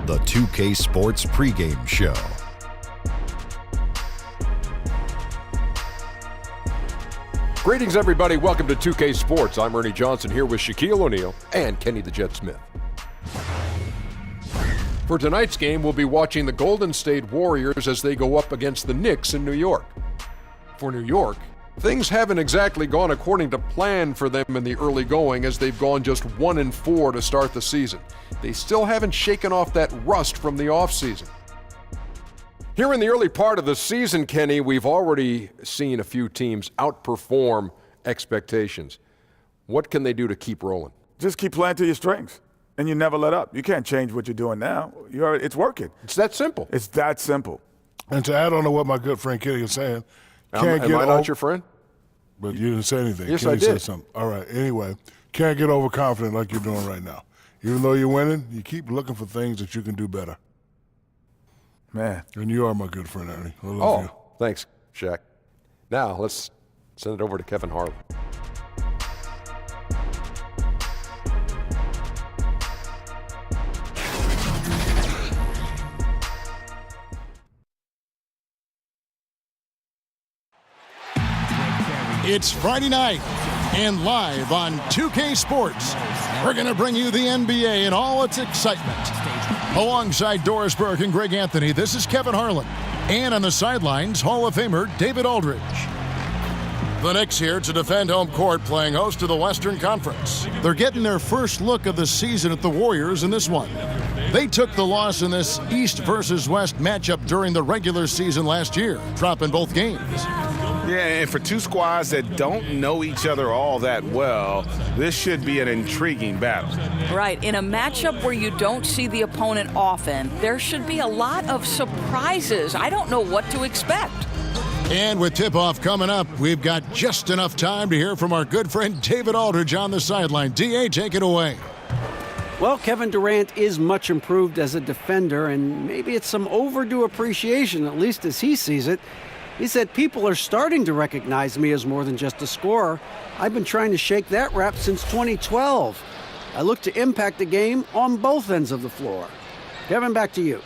the 2K Sports Pregame Show. Greetings, everybody. Welcome to 2K Sports. I'm Ernie Johnson here with Shaquille O'Neal and Kenny the Jet Smith. For tonight's game, we'll be watching the Golden State Warriors as they go up against the Knicks in New York. For New York, things haven't exactly gone according to plan for them in the early going, as they've gone just 1-4 to start the season. They still haven't shaken off that rust from the offseason. Here in the early part of the season, Kenny, we've already seen a few teams outperform expectations. What can they do to keep rolling? Just keep playing to your strengths, and you never let up. You can't change what you're doing now. It's working. It's that simple. It's that simple. And to add on to what my good friend Kenny is saying, am I not your friend? But you didn't say anything. Yes, Kenny I did. said something. All right. Anyway, can't get overconfident like you're doing right now. Even though you're winning, you keep looking for things that you can do better. Man. And you are my good friend, Ernie. I love you. Thanks, Shaq. Now, let's send it over to Kevin Harlan. It's Friday night, and live on 2K Sports, we're going to bring you the NBA in all its excitement. Alongside Doris Burke and Greg Anthony, this is Kevin Harlan. And on the sidelines, Hall of Famer David Aldridge. The Knicks here to defend home court, playing host to the Western Conference. They're getting their first look of the season at the Warriors in this one. They took the loss in this East versus West matchup during the regular season last year, dropping both games. Yeah, and for two squads that don't know each other all that well, this should be an intriguing battle. Right. In a matchup where you don't see the opponent often, there should be a lot of surprises. I don't know what to expect. And with tip-off coming up, we've got just enough time to hear from our good friend David Aldridge on the sideline. D.A., take it away. Well, Kevin Durant is much improved as a defender, and maybe it's some overdue appreciation, at least as he sees it. He said, people are starting to recognize me as more than just a scorer. I've been trying to shake that rap since 2012. I look to impact the game on both ends of the floor. Kevin, back to you.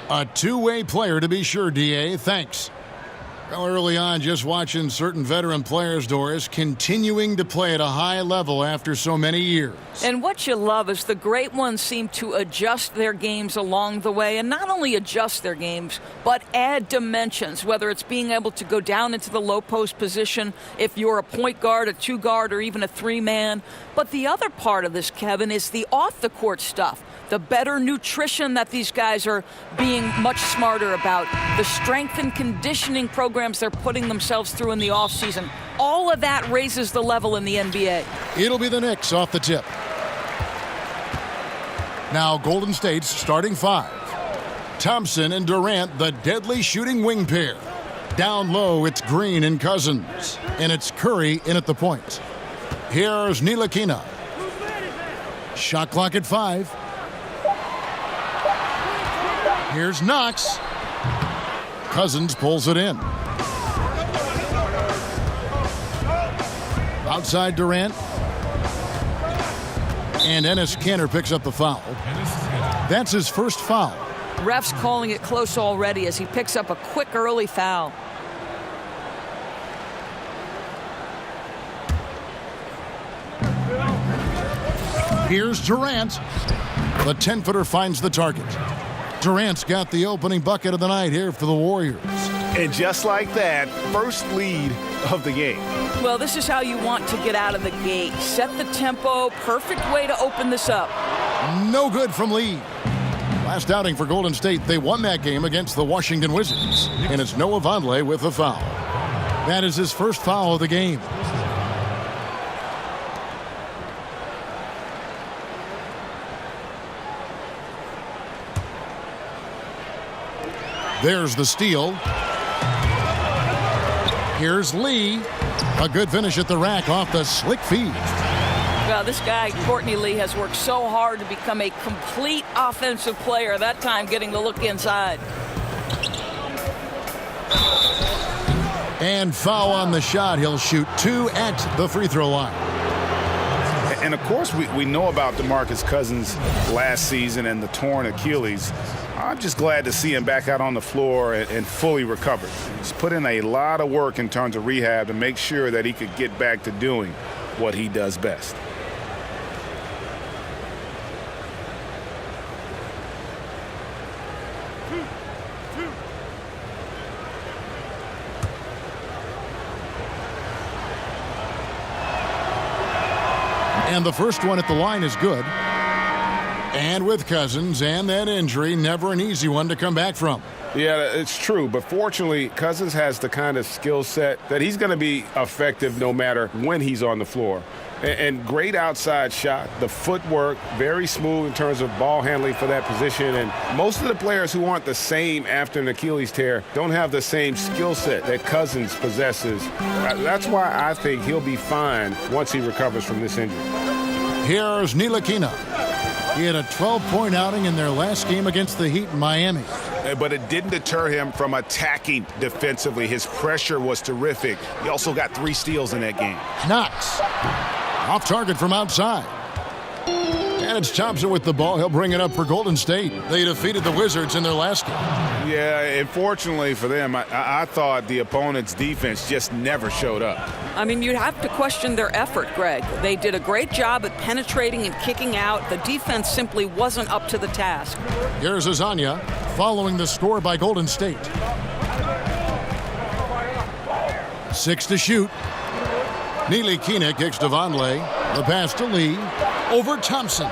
A two-way player to be sure, D.A. Thanks. Well, early on, just watching certain veteran players, Doris, continuing to play at a high level after so many years. And what you love is the great ones seem to adjust their games along the way, and not only adjust their games, but add dimensions, whether it's being able to go down into the low post position if you're a point guard, a two guard, or even a three-man. But the other part of this, Kevin, is the off-the-court stuff. The better nutrition that these guys are being much smarter about, the strength and conditioning programs they're putting themselves through in the offseason. All of that raises the level in the NBA. It'll be the Knicks off the tip. Now Golden State's starting five. Thompson and Durant, the deadly shooting wing pair. Down low, it's Green and Cousins. And it's Curry in at the point. Here's Ntilikina. Shot clock at 5. Here's Knox. Cousins pulls it in. Outside Durant. And Enes Kanter picks up the foul. That's his first foul. Ref's calling it close already as he picks up a quick early foul. Here's Durant. The 10-footer finds the target. Durant's got the opening bucket of the night here for the Warriors. And just like that, first lead of the game. Well, this is how you want to get out of the gate. Set the tempo. Perfect way to open this up. No good from Lee. Last outing for Golden State, they won that game against the Washington Wizards. And it's Noah Vonleh with a foul. That is his first foul of the game. There's the steal. Here's Lee. A good finish at the rack off the slick feed. Well, this guy, Courtney Lee, has worked so hard to become a complete offensive player, that time getting the look inside. And foul on the shot. He'll shoot 2 at the free throw line. And of course, we know about DeMarcus Cousins last season and the torn Achilles. I'm just glad to see him back out on the floor and fully recovered. He's put in a lot of work in terms of rehab to make sure that he could get back to doing what he does best. And the first one at the line is good. And with Cousins and that injury, never an easy one to come back from. Yeah, it's true. But fortunately, Cousins has the kind of skill set that he's going to be effective no matter when he's on the floor. And great outside shot, the footwork, very smooth in terms of ball handling for that position. And most of the players who aren't the same after an Achilles tear don't have the same skill set that Cousins possesses. That's why I think he'll be fine once he recovers from this injury. Here's Ntilikina. He had a 12-point outing in their last game against the Heat in Miami. But it didn't deter him from attacking defensively. His pressure was terrific. He also got 3 steals in that game. Knox. Off target from outside. And it's Thompson with the ball. He'll bring it up for Golden State. They defeated the Wizards in their last game. Yeah, unfortunately for them, I thought the opponent's defense just never showed up. I mean, you'd have to question their effort, Greg. They did a great job at penetrating and kicking out. The defense simply wasn't up to the task. Here's Azania following the score by Golden State. 6 to shoot. Ntilikina kicks to Vonleh. The pass to Lee. Over Thompson.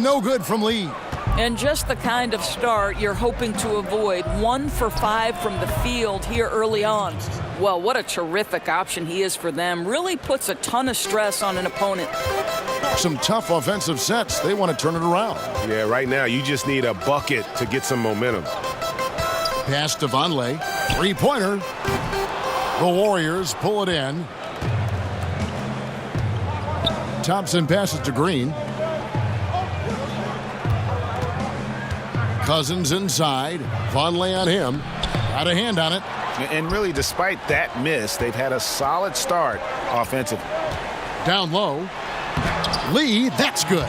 No good from Lee. And just the kind of start you're hoping to avoid. 1 for 5 from the field here early on. Well, what a terrific option he is for them. Really puts a ton of stress on an opponent. Some tough offensive sets. They want to turn it around. Yeah, right now you just need a bucket to get some momentum. Pass to Vonleh. 3-pointer. The Warriors pull it in. Thompson passes to Green. Cousins inside. Vonleh on him. Got a hand on it. And really, despite that miss, they've had a solid start offensively. Down low. Lee, that's good.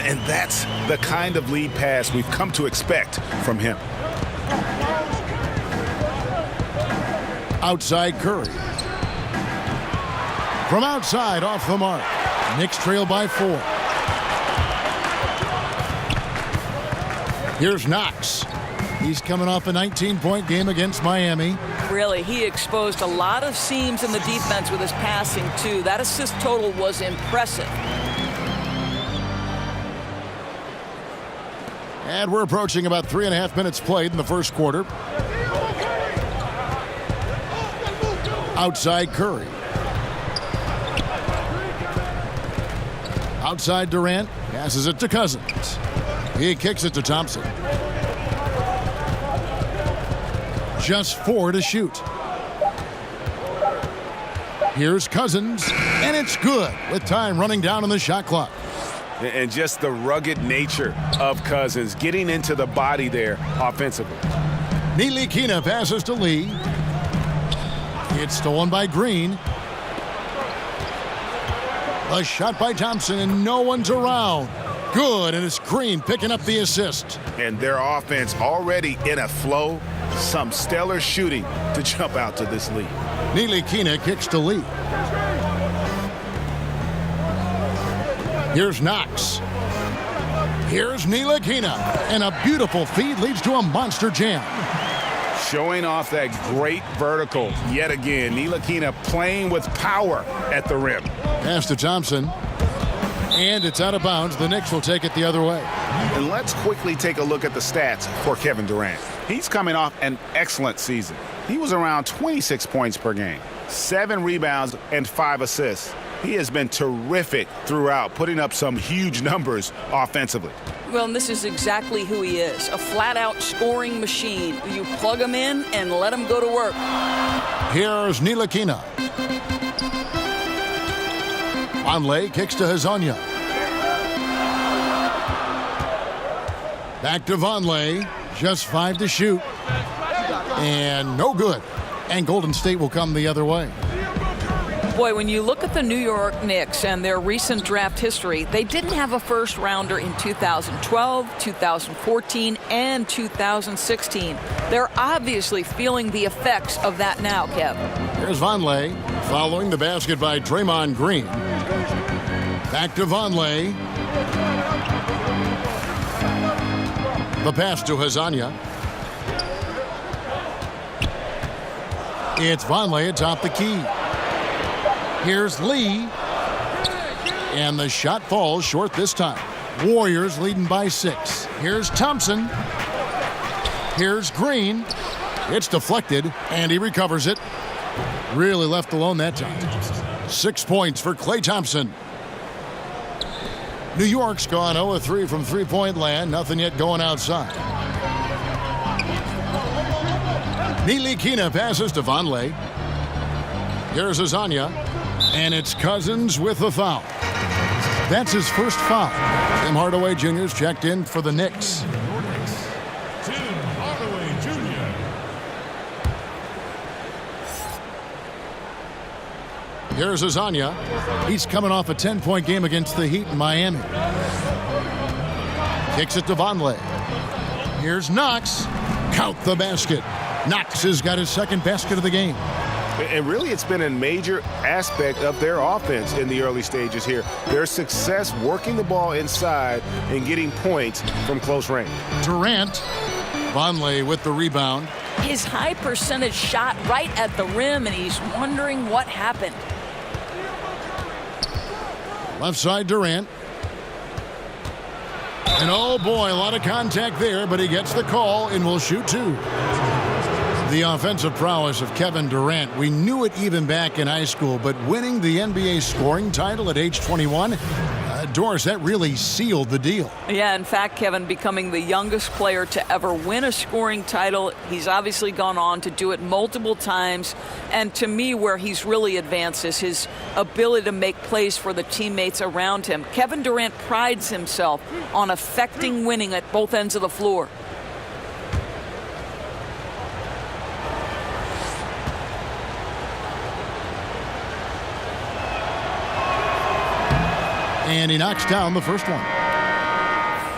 And that's the kind of lead pass we've come to expect from him. Outside Curry. From outside, off the mark. Knicks trail by 4. Here's Knox. He's coming off a 19-point game against Miami. Really, he exposed a lot of seams in the defense with his passing, too. That assist total was impressive. And we're approaching about 3.5 minutes played in the first quarter. Outside Curry. Outside Durant. Passes it to Cousins. He kicks it to Thompson. Just 4 to shoot. Here's Cousins, and it's good with time running down on the shot clock. And just the rugged nature of Cousins, getting into the body there offensively. Ntilikina passes to Lee. It's stolen by Green. A shot by Thompson, and no one's around. Good, and it's Green picking up the assist. And their offense already in a flow. Some stellar shooting to jump out to this lead. Ntilikina kicks to Lee. Here's Knox. Here's Ntilikina. And a beautiful feed leads to a monster jam. Showing off that great vertical yet again. Ntilikina playing with power at the rim. Pass to Thompson. And it's out of bounds. The Knicks will take it the other way. And let's quickly take a look at the stats for Kevin Durant. He's coming off an excellent season. He was around 26 points per game, 7 rebounds, and 5 assists. He has been terrific throughout, putting up some huge numbers offensively. Well, and this is exactly who he is, a flat-out scoring machine. You plug him in and let him go to work. Here's Ntilikina. Vonleh kicks to Azania. Back to Vonleh. Just 5 to shoot. And no good. And Golden State will come the other way. Boy, when you look at the New York Knicks and their recent draft history, they didn't have a first rounder in 2012, 2014, and 2016. They're obviously feeling the effects of that now, Kev. Here's Vonleh following the basket by Draymond Green. Back to Vonleh. The pass to Hazanya. It's Vonleh atop the key. Here's Lee. And the shot falls short this time. Warriors leading by 6. Here's Thompson. Here's Green. It's deflected, and he recovers it. Really left alone that time. 6 points for Klay Thompson. New York's gone 0-3 from three-point land. Nothing yet going outside. Ntilikina passes to Vonleh. Here's Hazanya. And it's Cousins with the foul. That's his first foul. Tim Hardaway Jr. is checked in for the Knicks. Tim Hardaway Jr. Here's Hazanya. He's coming off a 10-point game against the Heat in Miami. Kicks it to Vonleh. Here's Knox. Count the basket. Knox has got his second basket of the game. And really, it's been a major aspect of their offense in the early stages here. Their success working the ball inside and getting points from close range. Durant. Vonleh with the rebound. His high percentage shot right at the rim, and he's wondering what happened. Left side, Durant. And oh boy, a lot of contact there, but he gets the call and will shoot 2. The offensive prowess of Kevin Durant. We knew it even back in high school, but winning the NBA scoring title at age 21, Doris, that really sealed the deal. Yeah, in fact, Kevin, becoming the youngest player to ever win a scoring title. He's obviously gone on to do it multiple times. And to me, where he's really advanced is his ability to make plays for the teammates around him. Kevin Durant prides himself on affecting winning at both ends of the floor. And he knocks down the first one.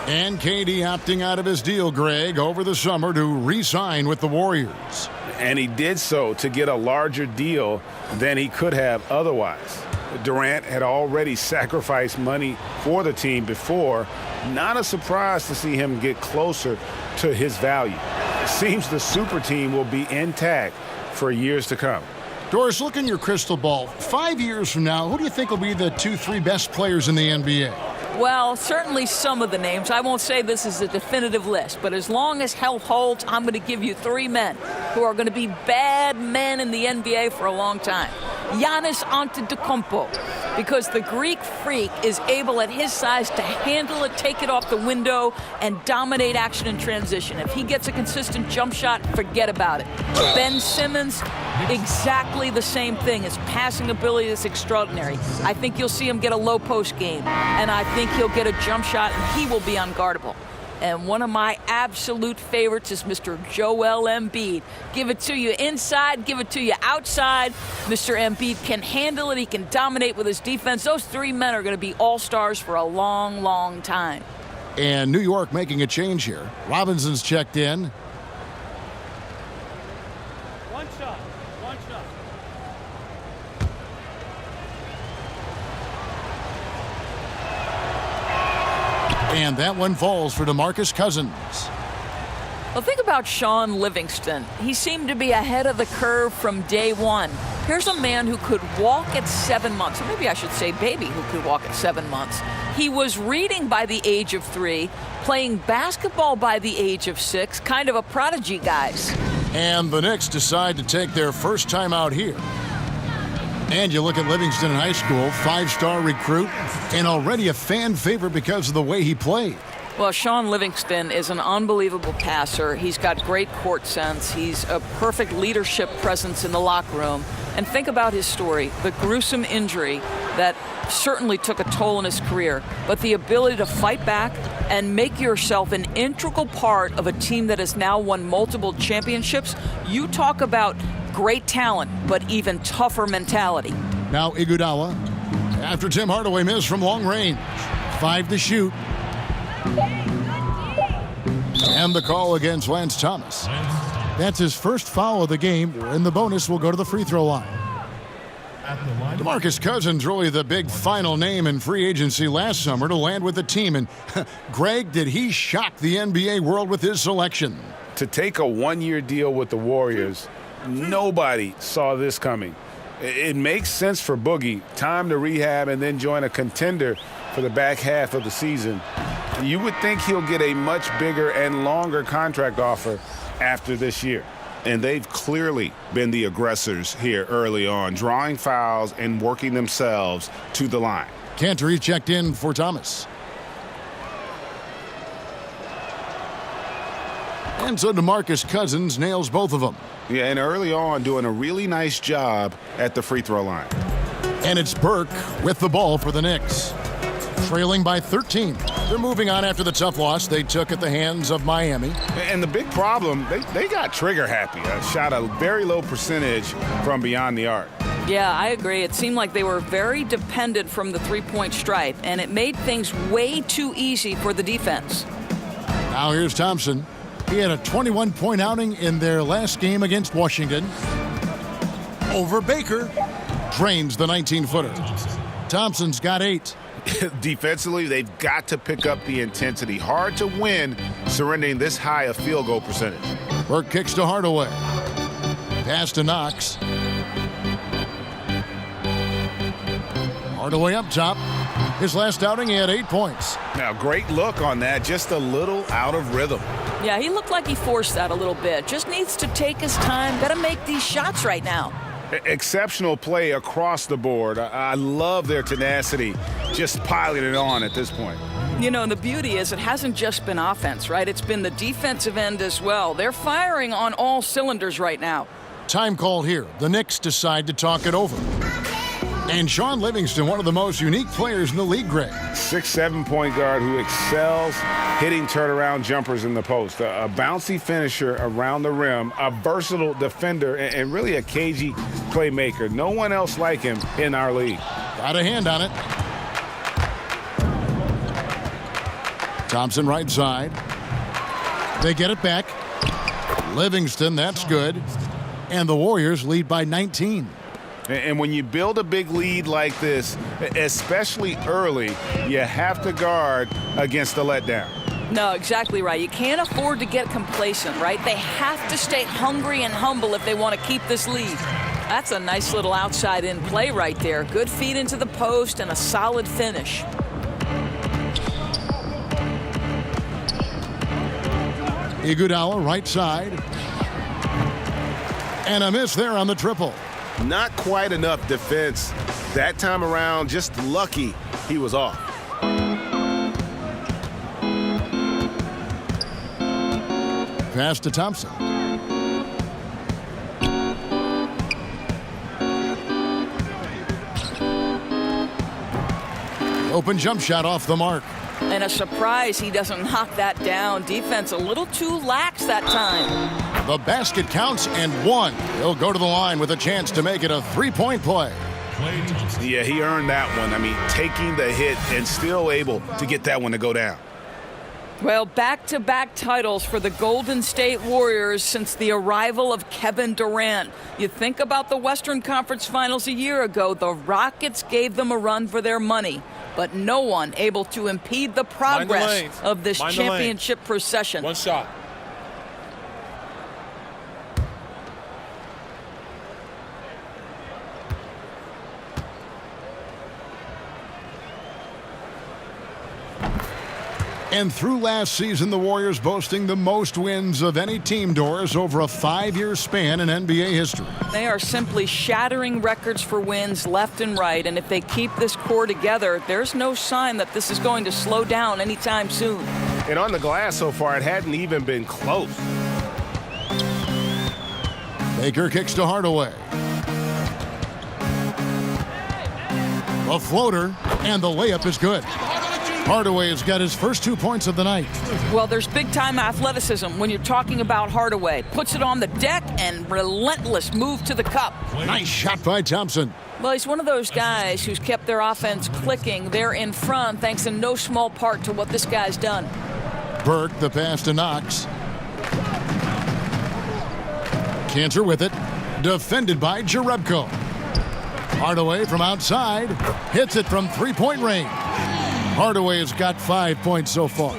And KD opting out of his deal, Greg, over the summer to re-sign with the Warriors. And he did so to get a larger deal than he could have otherwise. Durant had already sacrificed money for the team before. Not a surprise to see him get closer to his value. It seems the super team will be intact for years to come. Doris, look in your crystal ball. 5 years from now, who do you think will be the 2-3 best players in the NBA? Well, certainly some of the names. I won't say this is a definitive list, but as long as health holds, I'm going to give you 3 men who are going to be bad men in the NBA for a long time. Giannis Antetokounmpo, because the Greek freak is able at his size to handle it, take it off the window, and dominate action in transition. If he gets a consistent jump shot, forget about it. Ben Simmons, exactly the same thing. His passing ability is extraordinary. I think you'll see him get a low post game, and I think he'll get a jump shot, and he will be unguardable. And one of my absolute favorites is Mr. Joel Embiid. Give it to you inside, give it to you outside. Mr. Embiid can handle it. He can dominate with his defense. Those 3 men are going to be all-stars for a long, long time. And New York making a change here. Robinson's checked in. One shot. And that one falls for DeMarcus Cousins. Well, think about Sean Livingston. He seemed to be ahead of the curve from day one. Here's a man who could walk at 7 months. Or maybe I should say baby who could walk at 7 months. He was reading by the age of 3, playing basketball by the age of 6, kind of a prodigy, guys. And the Knicks decide to take their first time out here. And you look at Livingston in high school, 5-star recruit, and already a fan favorite because of the way he played. Well, Sean Livingston is an unbelievable passer. He's got great court sense. He's a perfect leadership presence in the locker room. And think about his story, the gruesome injury that certainly took a toll on his career, but the ability to fight back and make yourself an integral part of a team that has now won multiple championships. You talk about great talent, but even tougher mentality. Now Iguodala. After Tim Hardaway missed from long range. 5 to shoot. And the call against Lance Thomas. That's his first foul of the game, and the bonus will go to the free throw line. DeMarcus Cousins, really the big final name in free agency last summer to land with the team. And Greg, did he shock the NBA world with his selection? To take a one-year deal with the Warriors, nobody saw this coming. It makes sense for Boogie. Time to rehab and then join a contender for the back half of the season. You would think he'll get a much bigger and longer contract offer after this year. And they've clearly been the aggressors here early on, drawing fouls and working themselves to the line. Cantor checked in for Thomas. And so DeMarcus Cousins nails both of them. Yeah, and early on doing a really nice job at the free throw line. And it's Burke with the ball for the Knicks. Trailing by 13. They're moving on after the tough loss they took at the hands of Miami. And the big problem, they got trigger happy. Shot a very low percentage from beyond the arc. Yeah, I agree. It seemed like they were very dependent from the three-point stripe, and it made things way too easy for the defense. Now here's Thompson. He had a 21-point outing in their last game against Washington. Over Baker. Drains the 19-footer. Thompson's got 8. Defensively, they've got to pick up the intensity. Hard to win surrendering this high a field goal percentage. Burke kicks to Hardaway. Pass to Knox. Hardaway up top. His last outing, he had 8 points. Now, great look on that. Just a little out of rhythm. Yeah, he looked like he forced that a little bit. Just needs to take his time. Got to make these shots right now. Exceptional play across the board. I love their tenacity, just piling it on at this point. You know, the beauty is it hasn't just been offense, right? It's been the defensive end as well. They're firing on all cylinders right now. Time called here. The Knicks decide to talk it over. And Sean Livingston, one of the most unique players in the league, Greg. 6'7" point guard who excels hitting turnaround jumpers in the post. A bouncy finisher around the rim, a versatile defender, and really a cagey playmaker. No one else like him in our league. Got a hand on it. Thompson right side. They get it back. Livingston, that's good. And the Warriors lead by 19. And when you build a big lead like this, especially early, you have to guard against the letdown. No, exactly right. You can't afford to get complacent, right? They have to stay hungry and humble if they want to keep this lead. That's a nice little outside-in play right there. Good feed into the post and a solid finish. Iguodala right side. And a miss there on the triple. Not quite enough defense that time around. Just lucky he was off. Pass to Thompson. Open jump shot off the mark. And a surprise he doesn't knock that down. Defense a little too lax that time. The basket counts and one. He'll go to the line with a chance to make it a three-point play. Yeah, he earned that one. I mean, taking the hit and still able to get that one to go down. Well, back-to-back titles for the Golden State Warriors since the arrival of Kevin Durant. You think about the Western Conference Finals a year ago, the Rockets gave them a run for their money, but no one able to impede the progress of this championship procession. One shot. And through last season, the Warriors boasting the most wins of any team, Doris, over a 5-year span in NBA history. They are simply shattering records for wins left and right, and if they keep this core together, there's no sign that this is going to slow down anytime soon. And on the glass so far, it hadn't even been close. Baker kicks to Hardaway. A floater, and the layup is good. Hardaway has got his first 2 points of the night. Well, there's big-time athleticism when you're talking about Hardaway. Puts it on the deck and relentless move to the cup. Nice shot by Thompson. Well, he's one of those guys who's kept their offense clicking. They're in front thanks in no small part to what this guy's done. Burke, the pass to Knox. Cantor with it. Defended by Jerebko. Hardaway from outside. Hits it from three-point range. Hardaway has got 5 points so far.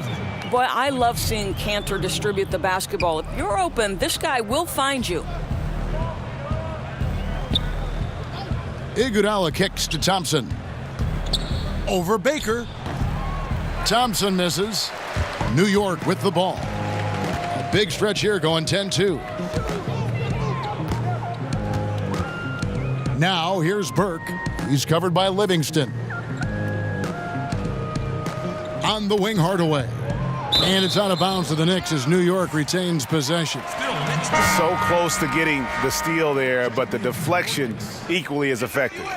Boy, I love seeing Cantor distribute the basketball. If you're open, this guy will find you. Iguodala kicks to Thompson. Over Baker. Thompson misses. New York with the ball. A big stretch here going 10-2. Now here's Burke. He's covered by Livingston. On the wing, Hardaway. And it's out of bounds to the Knicks as New York retains possession. So close to getting the steal there, but the deflection equally as effective.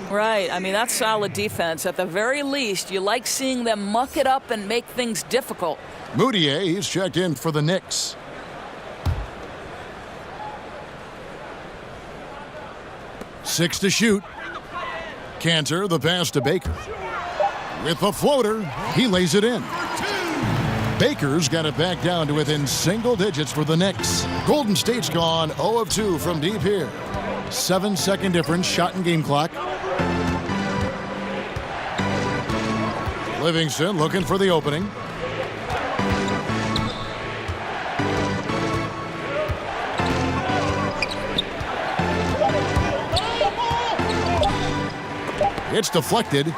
Right. I mean, that's solid defense. At the very least, you like seeing them muck it up and make things difficult. Moutier, he's checked in for the Knicks. Six to shoot. Cantor, the pass to Baker. With the floater, he lays it in. Baker's got it back down to within single digits for the Knicks. Golden State's gone 0 of 2 from deep here. 7-second difference, shot and game clock. Livingston looking for the opening. It's deflected.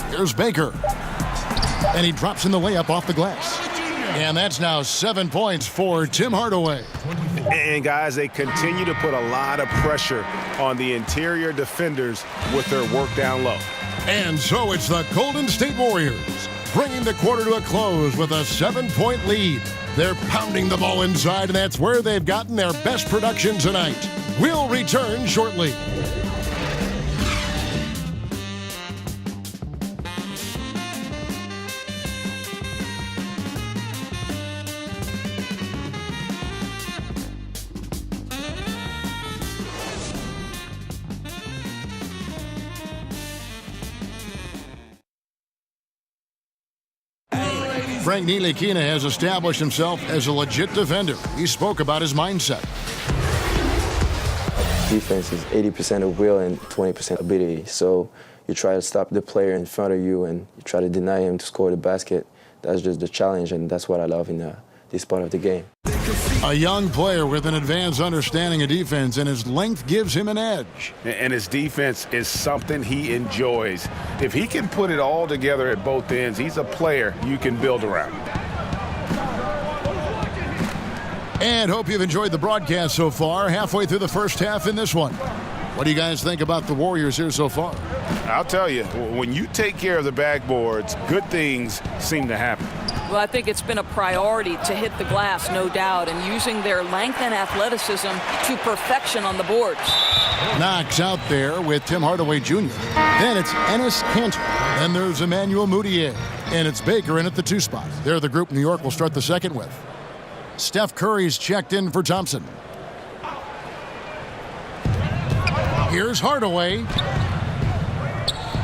Here's Baker. And he drops in the layup off the glass. And that's now 7 points for Tim Hardaway. And guys, they continue to put a lot of pressure on the interior defenders with their work down low. And so it's the Golden State Warriors bringing the quarter to a close with a 7-point lead. They're pounding the ball inside, and that's where they've gotten their best production tonight. We'll return shortly. Frank Ntilikina has established himself as a legit defender. He spoke about his mindset. Defense is 80% of will and 20% ability. So you try to stop the player in front of you and you try to deny him to score the basket. That's just the challenge, and that's what I love in this part of the game. A young player with an advanced understanding of defense, and his length gives him an edge. And his defense is something he enjoys. If he can put it all together at both ends, he's a player you can build around. And hope you've enjoyed the broadcast so far. Halfway through the first half in this one. What do you guys think about the Warriors here so far? I'll tell you, when you take care of the backboards, good things seem to happen. Well, I think it's been a priority to hit the glass, no doubt, and using their length and athleticism to perfection on the boards. Knox out there with Tim Hardaway Jr. Then it's Enes Kanter. Then there's Emmanuel Mudiay. And it's Baker in at the 2 spot. They're the group New York will start the second with. Steph Curry's checked in for Thompson. Here's Hardaway.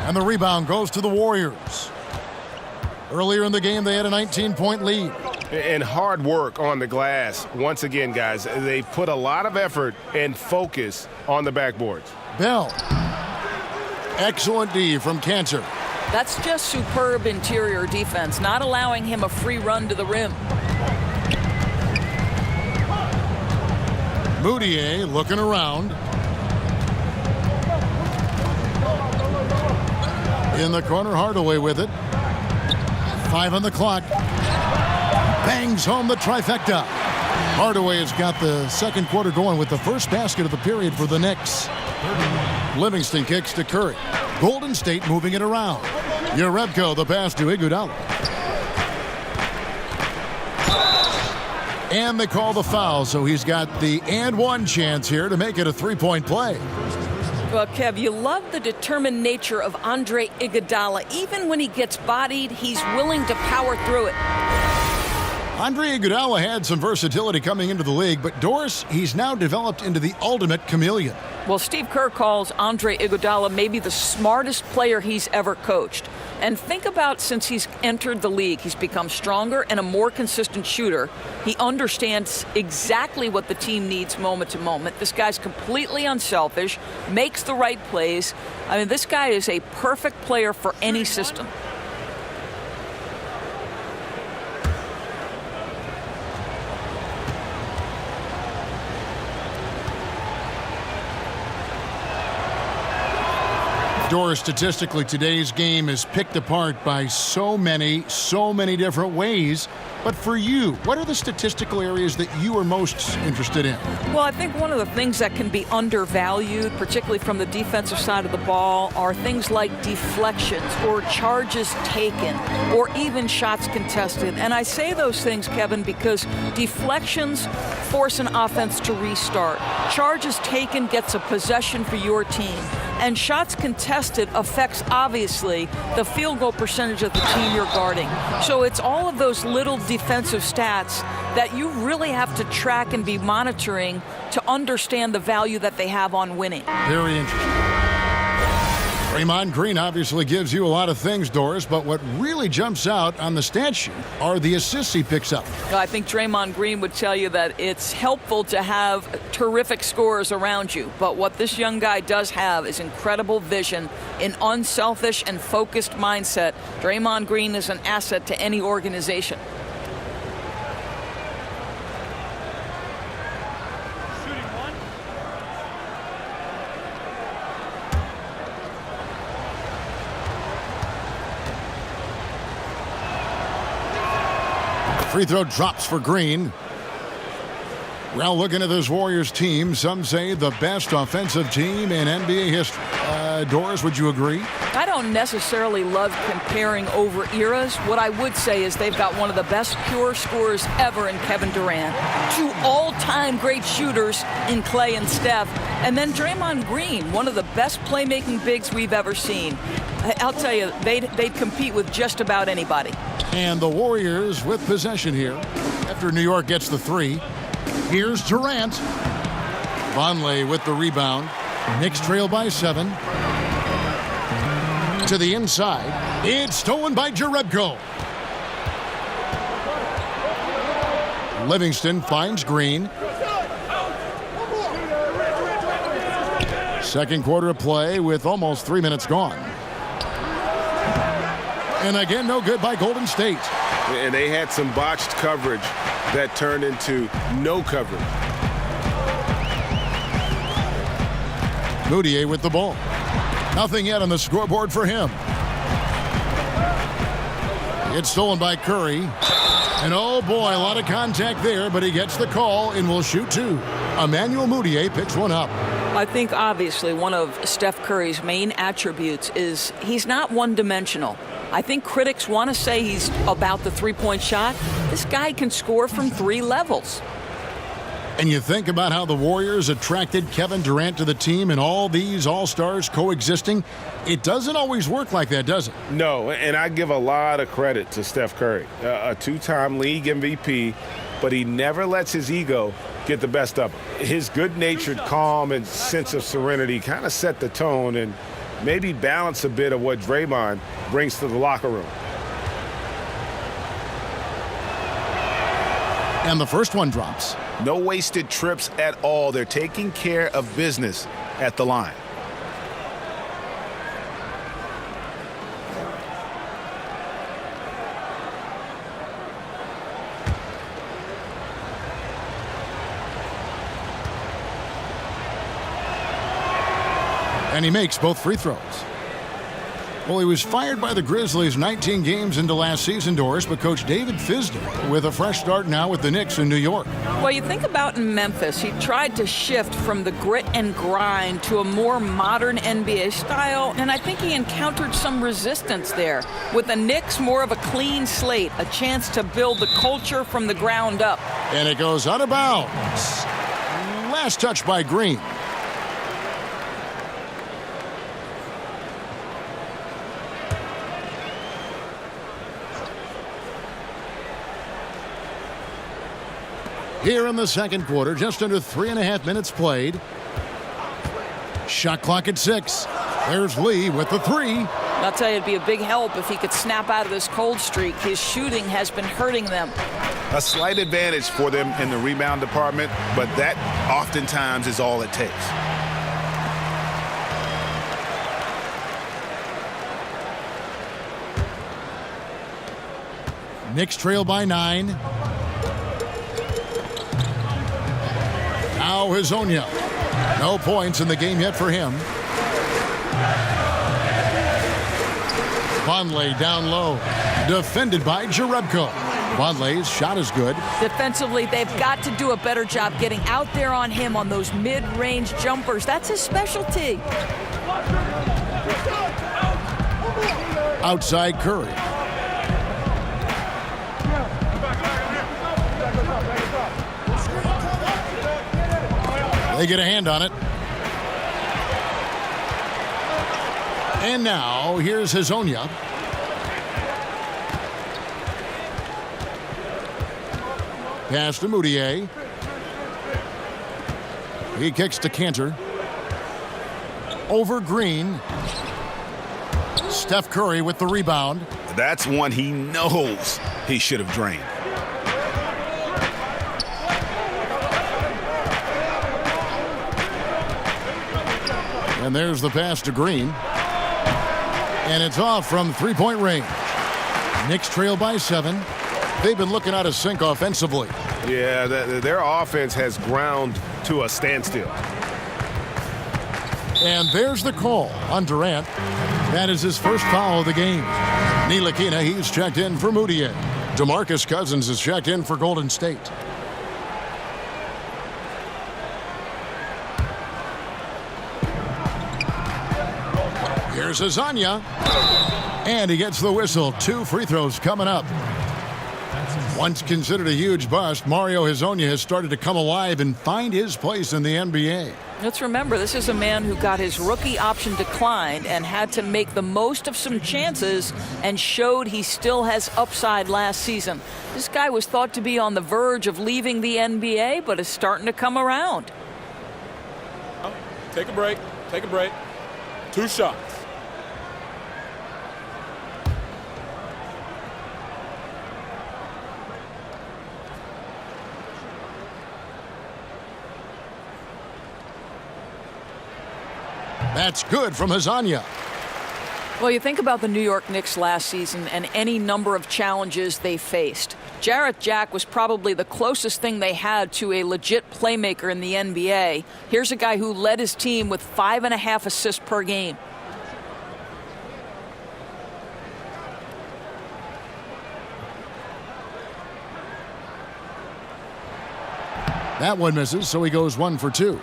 And the rebound goes to the Warriors. Earlier in the game, they had a 19-point lead. And hard work on the glass. Once again, guys, they put a lot of effort and focus on the backboards. Bell. Excellent D from Cantor. That's just superb interior defense, not allowing him a free run to the rim. Mudiay looking around. In the corner, Hardaway with it. 5 on the clock. Bangs home the trifecta. Hardaway has got the second quarter going with the first basket of the period for the Knicks. Livingston kicks to Curry. Golden State moving it around. Jerebko, the pass to Iguodala. And they call the foul, so he's got the and one chance here to make it a 3-point play. Well, Kev, you love the determined nature of Andre Iguodala. Even when he gets bodied, he's willing to power through it. Andre Iguodala had some versatility coming into the league, but Doris, he's now developed into the ultimate chameleon. Well, Steve Kerr calls Andre Iguodala maybe the smartest player he's ever coached. And think about since he's entered the league, he's become stronger and a more consistent shooter. He understands exactly what the team needs moment to moment. This guy's completely unselfish, makes the right plays. I mean, this guy is a perfect player for any system. Doris, statistically, today's game is picked apart by so many different ways. But for you, what are the statistical areas that you are most interested in? Well, I think one of the things that can be undervalued, particularly from the defensive side of the ball, are things like deflections or charges taken or even shots contested. And I say those things, Kevin, because deflections force an offense to restart. Charges taken gets a possession for your team. And shots contested affects, obviously, the field goal percentage of the team you're guarding. So it's all of those little defensive stats that you really have to track and be monitoring to understand the value that they have on winning. Very interesting. Draymond Green obviously gives you a lot of things, Doris, but what really jumps out on the stat sheet are the assists he picks up. I think Draymond Green would tell you that it's helpful to have terrific scorers around you, but what this young guy does have is incredible vision, an unselfish and focused mindset. Draymond Green is an asset to any organization. Free throw drops for Green. Well, looking at this Warriors team, some say the best offensive team in NBA history. Doris, would you agree? I don't necessarily love comparing over eras. What I would say is they've got one of the best pure scorers ever in Kevin Durant, two all-time great shooters in Clay and Steph, and then Draymond Green, one of the best playmaking bigs we've ever seen. I'll tell you, they'd compete with just about anybody. And the Warriors with possession here after New York gets the three. Here's Durant. Vonleh with the rebound. Knicks trail by 7. To the inside. It's stolen by Jerebko. Livingston finds Green. Second quarter of play with almost 3 minutes gone. And again, no good by Golden State. And they had some botched coverage that turned into no coverage. Moutier with the ball. Nothing yet on the scoreboard for him. It's stolen by Curry. And oh boy, a lot of contact there, but he gets the call and will shoot two. Emmanuel Moutier picks one up. I think obviously one of Steph Curry's main attributes is he's not one-dimensional. I think critics want to say he's about the three-point shot. This guy can score from 3 levels. And you think about how the Warriors attracted Kevin Durant to the team and all these all-stars coexisting. It doesn't always work like that, does it? No, and I give a lot of credit to Steph Curry, a 2-time league MVP, but he never lets his ego get the best of him. His good-natured calm and sense of serenity kind of set the tone and maybe balance a bit of what Draymond brings to the locker room. And the first one drops. No wasted trips at all. They're taking care of business at the line. And he makes both free throws. Well, he was fired by the Grizzlies 19 games into last season, Doris, but Coach David Fisdale with a fresh start now with the Knicks in New York. Well, you think about in Memphis, he tried to shift from the grit and grind to a more modern NBA style, and I think he encountered some resistance there. With the Knicks, more of a clean slate, a chance to build the culture from the ground up. And it goes out of bounds. Last touch by Green. Here in the second quarter, just under 3.5 minutes played. Shot clock at 6. There's Lee with the 3. I'll tell you, it'd be a big help if he could snap out of this cold streak. His shooting has been hurting them. A slight advantage for them in the rebound department, but that oftentimes is all it takes. Knicks trail by 9. Now Hazonia. No points in the game yet for him. Vonleh down low. Defended by Jerebko. Vonleh's shot is good. Defensively, they've got to do a better job getting out there on him on those mid-range jumpers. That's his specialty. Outside Curry. They get a hand on it. And now, here's Hazonia. Pass to Moutier. He kicks to Cantor. Over Green. Steph Curry with the rebound. That's one he knows he should have drained. And there's the pass to Green. And it's off from three-point range. Knicks trail by 7. They've been looking out of sync offensively. Yeah, their offense has ground to a standstill. And there's the call on Durant. That is his first foul of the game. Ntilikina, he's checked in for Moutier. DeMarcus Cousins is checked in for Golden State. Here's Hazonia. And he gets the whistle. 2 free throws coming up. Once considered a huge bust, Mario Hazonia has started to come alive and find his place in the NBA. Let's remember, this is a man who got his rookie option declined and had to make the most of some chances and showed he still has upside last season. This guy was thought to be on the verge of leaving the NBA, but is starting to come around. Take a break. Take a break. 2 shots. That's good from Hazonia. Well, you think about the New York Knicks last season and any number of challenges they faced. Jarrett Jack was probably the closest thing they had to a legit playmaker in the NBA. Here's a guy who led his team with 5.5 assists per game. That one misses, so he goes 1 for 2.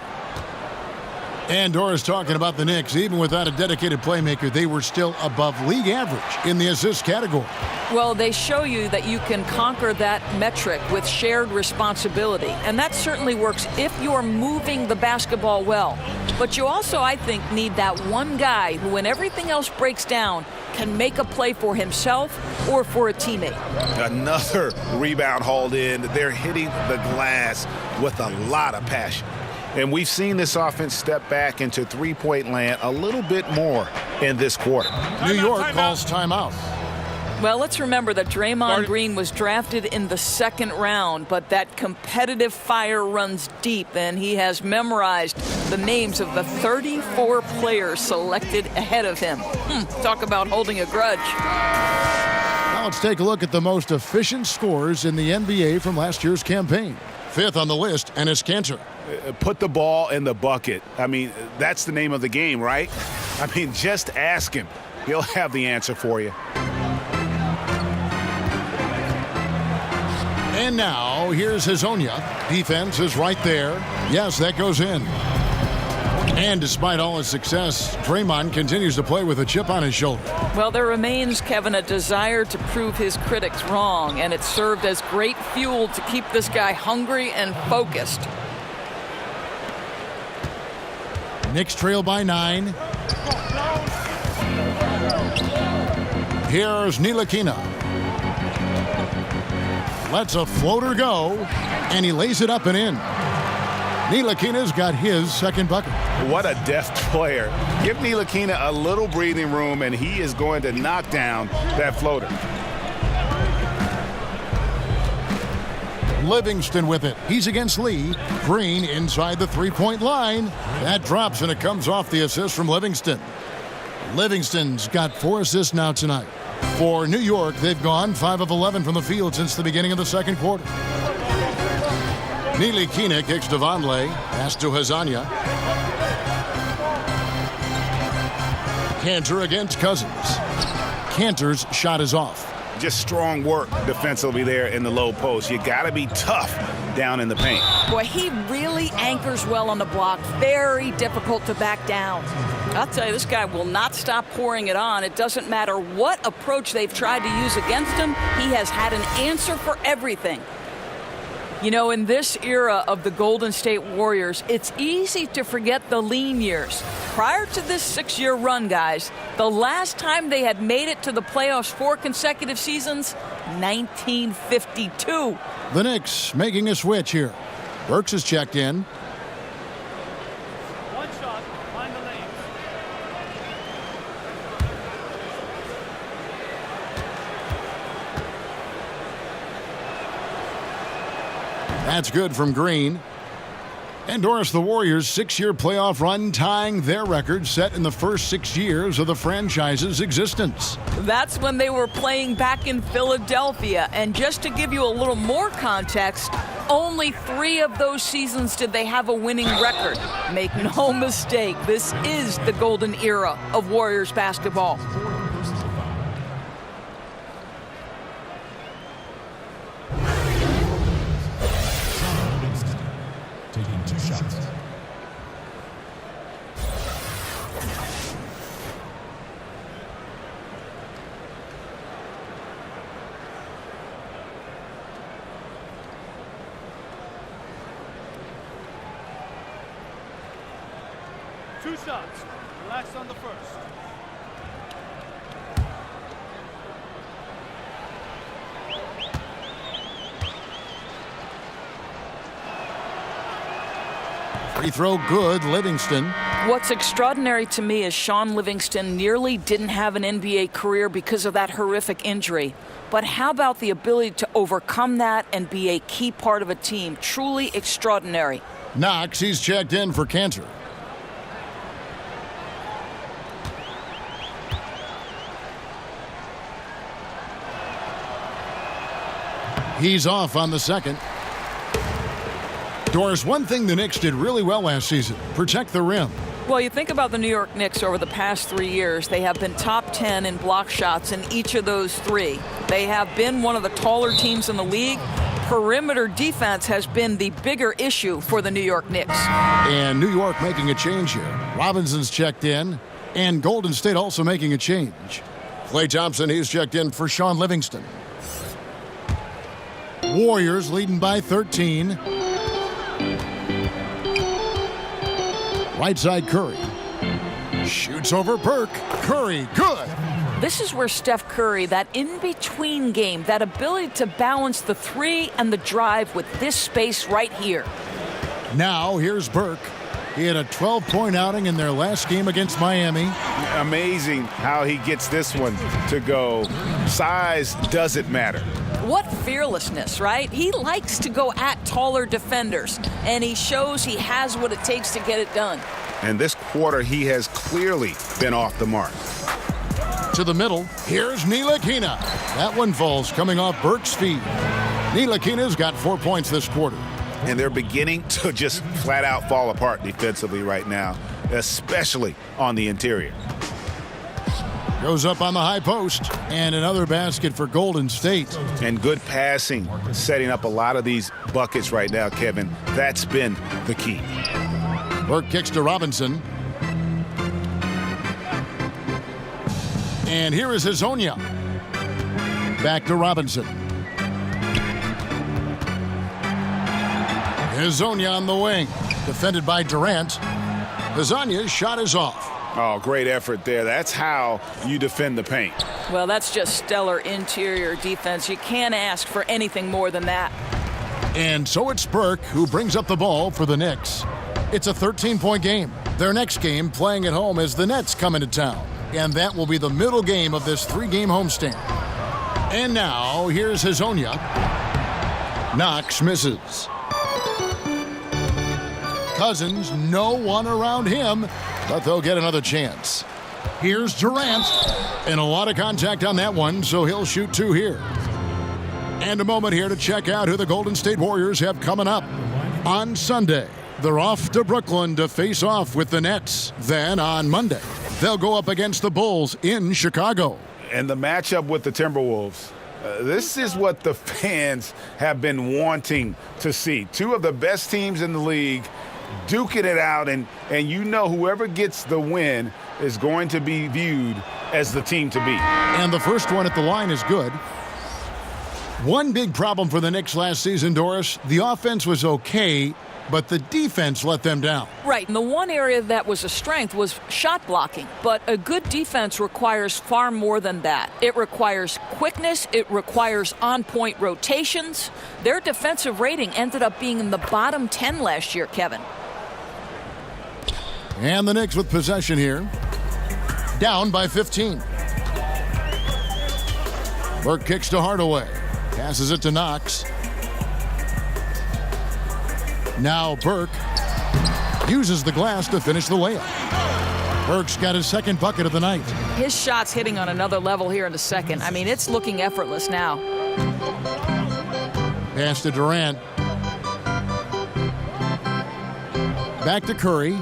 And Dora's talking about the Knicks. Even without a dedicated playmaker, they were still above league average in the assist category. Well, they show you that you can conquer that metric with shared responsibility. And that certainly works if you're moving the basketball well. But you also, I think, need that one guy who, when everything else breaks down, can make a play for himself or for a teammate. Another rebound hauled in. They're hitting the glass with a lot of passion. And we've seen this offense step back into three-point land a little bit more in this quarter. New York calls timeout. Well, let's remember that Draymond Green was drafted in the 2nd round, but that competitive fire runs deep, and he has memorized the names of the 34 players selected ahead of him. Talk about holding a grudge. Now let's take a look at the most efficient scorers in the NBA from last year's campaign. 5th on the list, and it's Cantor. Put the ball in the bucket. I mean, that's the name of the game, right? I mean, just ask him. He'll have the answer for you. And now, here's Hazonia. Defense is right there. Yes, that goes in. And despite all his success, Draymond continues to play with a chip on his shoulder. Well, there remains, Kevin, a desire to prove his critics wrong, and it served as great fuel to keep this guy hungry and focused. Knicks trail by 9. Here's Ntilikina. lets a floater go, and he lays it up and in. Ntilikina's got his second bucket. What a deft player. Give Ntilikina a little breathing room, and he is going to knock down that floater. Livingston with it. He's against Lee. Green inside the three-point line. That drops, and it comes off the assist from Livingston. Livingston's got 4 assists now tonight. For New York, they've gone 5 of 11 from the field since the beginning of the second quarter. Ntilikina kicks to Vonleh. Pass to Hazanya. Kanter against Cousins. Kanter's shot is off. Just strong work defensively there in the low post. You got to be tough down in the paint. Boy, he really anchors well on the block. Very difficult to back down. I'll tell you, this guy will not stop pouring it on. It doesn't matter what approach they've tried to use against him. He has had an answer for everything. You know, in this era of the Golden State Warriors, it's easy to forget the lean years. Prior to this 6-year run, guys, the last time they had made it to the playoffs 4 consecutive seasons, 1952. The Knicks making a switch here. Burks is checked in. One shot, find the lane. That's good from Green. And Doris, the Warriors' 6-year playoff run tying their record set in the first 6 years of the franchise's existence. That's when they were playing back in Philadelphia. And just to give you a little more context, only 3 of those seasons did they have a winning record. Make no mistake, this is the golden era of Warriors basketball. Taking 2 shots. Two shots. Relax on the first. Free throw good, Livingston. What's extraordinary to me is Shaun Livingston nearly didn't have an NBA career because of that horrific injury. But how about the ability to overcome that and be a key part of a team? Truly extraordinary. Knox, he's checked in for Kanter. He's off on the second. Doris, one thing the Knicks did really well last season, protect the rim. Well, you think about the New York Knicks over the past 3 years. They have been top 10 in block shots in each of those 3. They have been one of the taller teams in the league. Perimeter defense has been the bigger issue for the New York Knicks. And New York making a change here. Robinson's checked in, and Golden State also making a change. Klay Thompson, he's checked in for Shaun Livingston. Warriors leading by 13. Right side Curry. Shoots over Burke. Curry, good. This is where Steph Curry, that in-between game, that ability to balance the 3 and the drive with this space right here. Now here's Burke. He had a 12-point outing in their last game against Miami. Amazing how he gets this one to go. Size doesn't matter. What fearlessness, right? He likes to go at taller defenders, and he shows he has what it takes to get it done. And this quarter, he has clearly been off the mark. To the middle, here's Ntilikina. That one falls coming off Burke's feet. Ntilikina's got 4 points this quarter. And they're beginning to just flat out fall apart defensively right now, especially on the interior. Goes up on the high post, and another basket for Golden State. And good passing, setting up a lot of these buckets right now, Kevin. That's been the key. Burke kicks to Robinson. And here is Hazanya. Back to Robinson. Hazanya on the wing, defended by Durant. Hazanya's shot is off. Oh, great effort there. That's how you defend the paint. Well, that's just stellar interior defense. You can't ask for anything more than that. And so it's Burke who brings up the ball for the Knicks. It's a 13-point game. Their next game, playing at home, as the Nets come into town. And that will be the middle game of this 3-game homestand. And now, here's Hazonia. Knox misses. Cousins, no one around him, but they'll get another chance. Here's Durant, and a lot of contact on that one, so he'll shoot 2 here. And a moment here to check out who the Golden State Warriors have coming up. On Sunday, they're off to Brooklyn to face off with the Nets. Then on Monday, they'll go up against the Bulls in Chicago. And the matchup with the Timberwolves. This is what the fans have been wanting to see. 2 of the best teams in the league duking it out, and you know whoever gets the win is going to be viewed as the team to beat. And the first one at the line is good. One big problem for the Knicks last season, Doris, the offense was okay, but the defense let them down. Right, and the one area that was a strength was shot blocking. But a good defense requires far more than that. It requires quickness. It requires on-point rotations. Their defensive rating ended up being in the bottom 10 last year, Kevin. And the Knicks with possession here. Down by 15. Burke kicks to Hardaway. Passes it to Knox. Now Burke uses the glass to finish the layup. Burke's got his second bucket of the night. His shot's hitting on another level here in the second. I mean, it's looking effortless now. Pass to Durant. Back to Curry.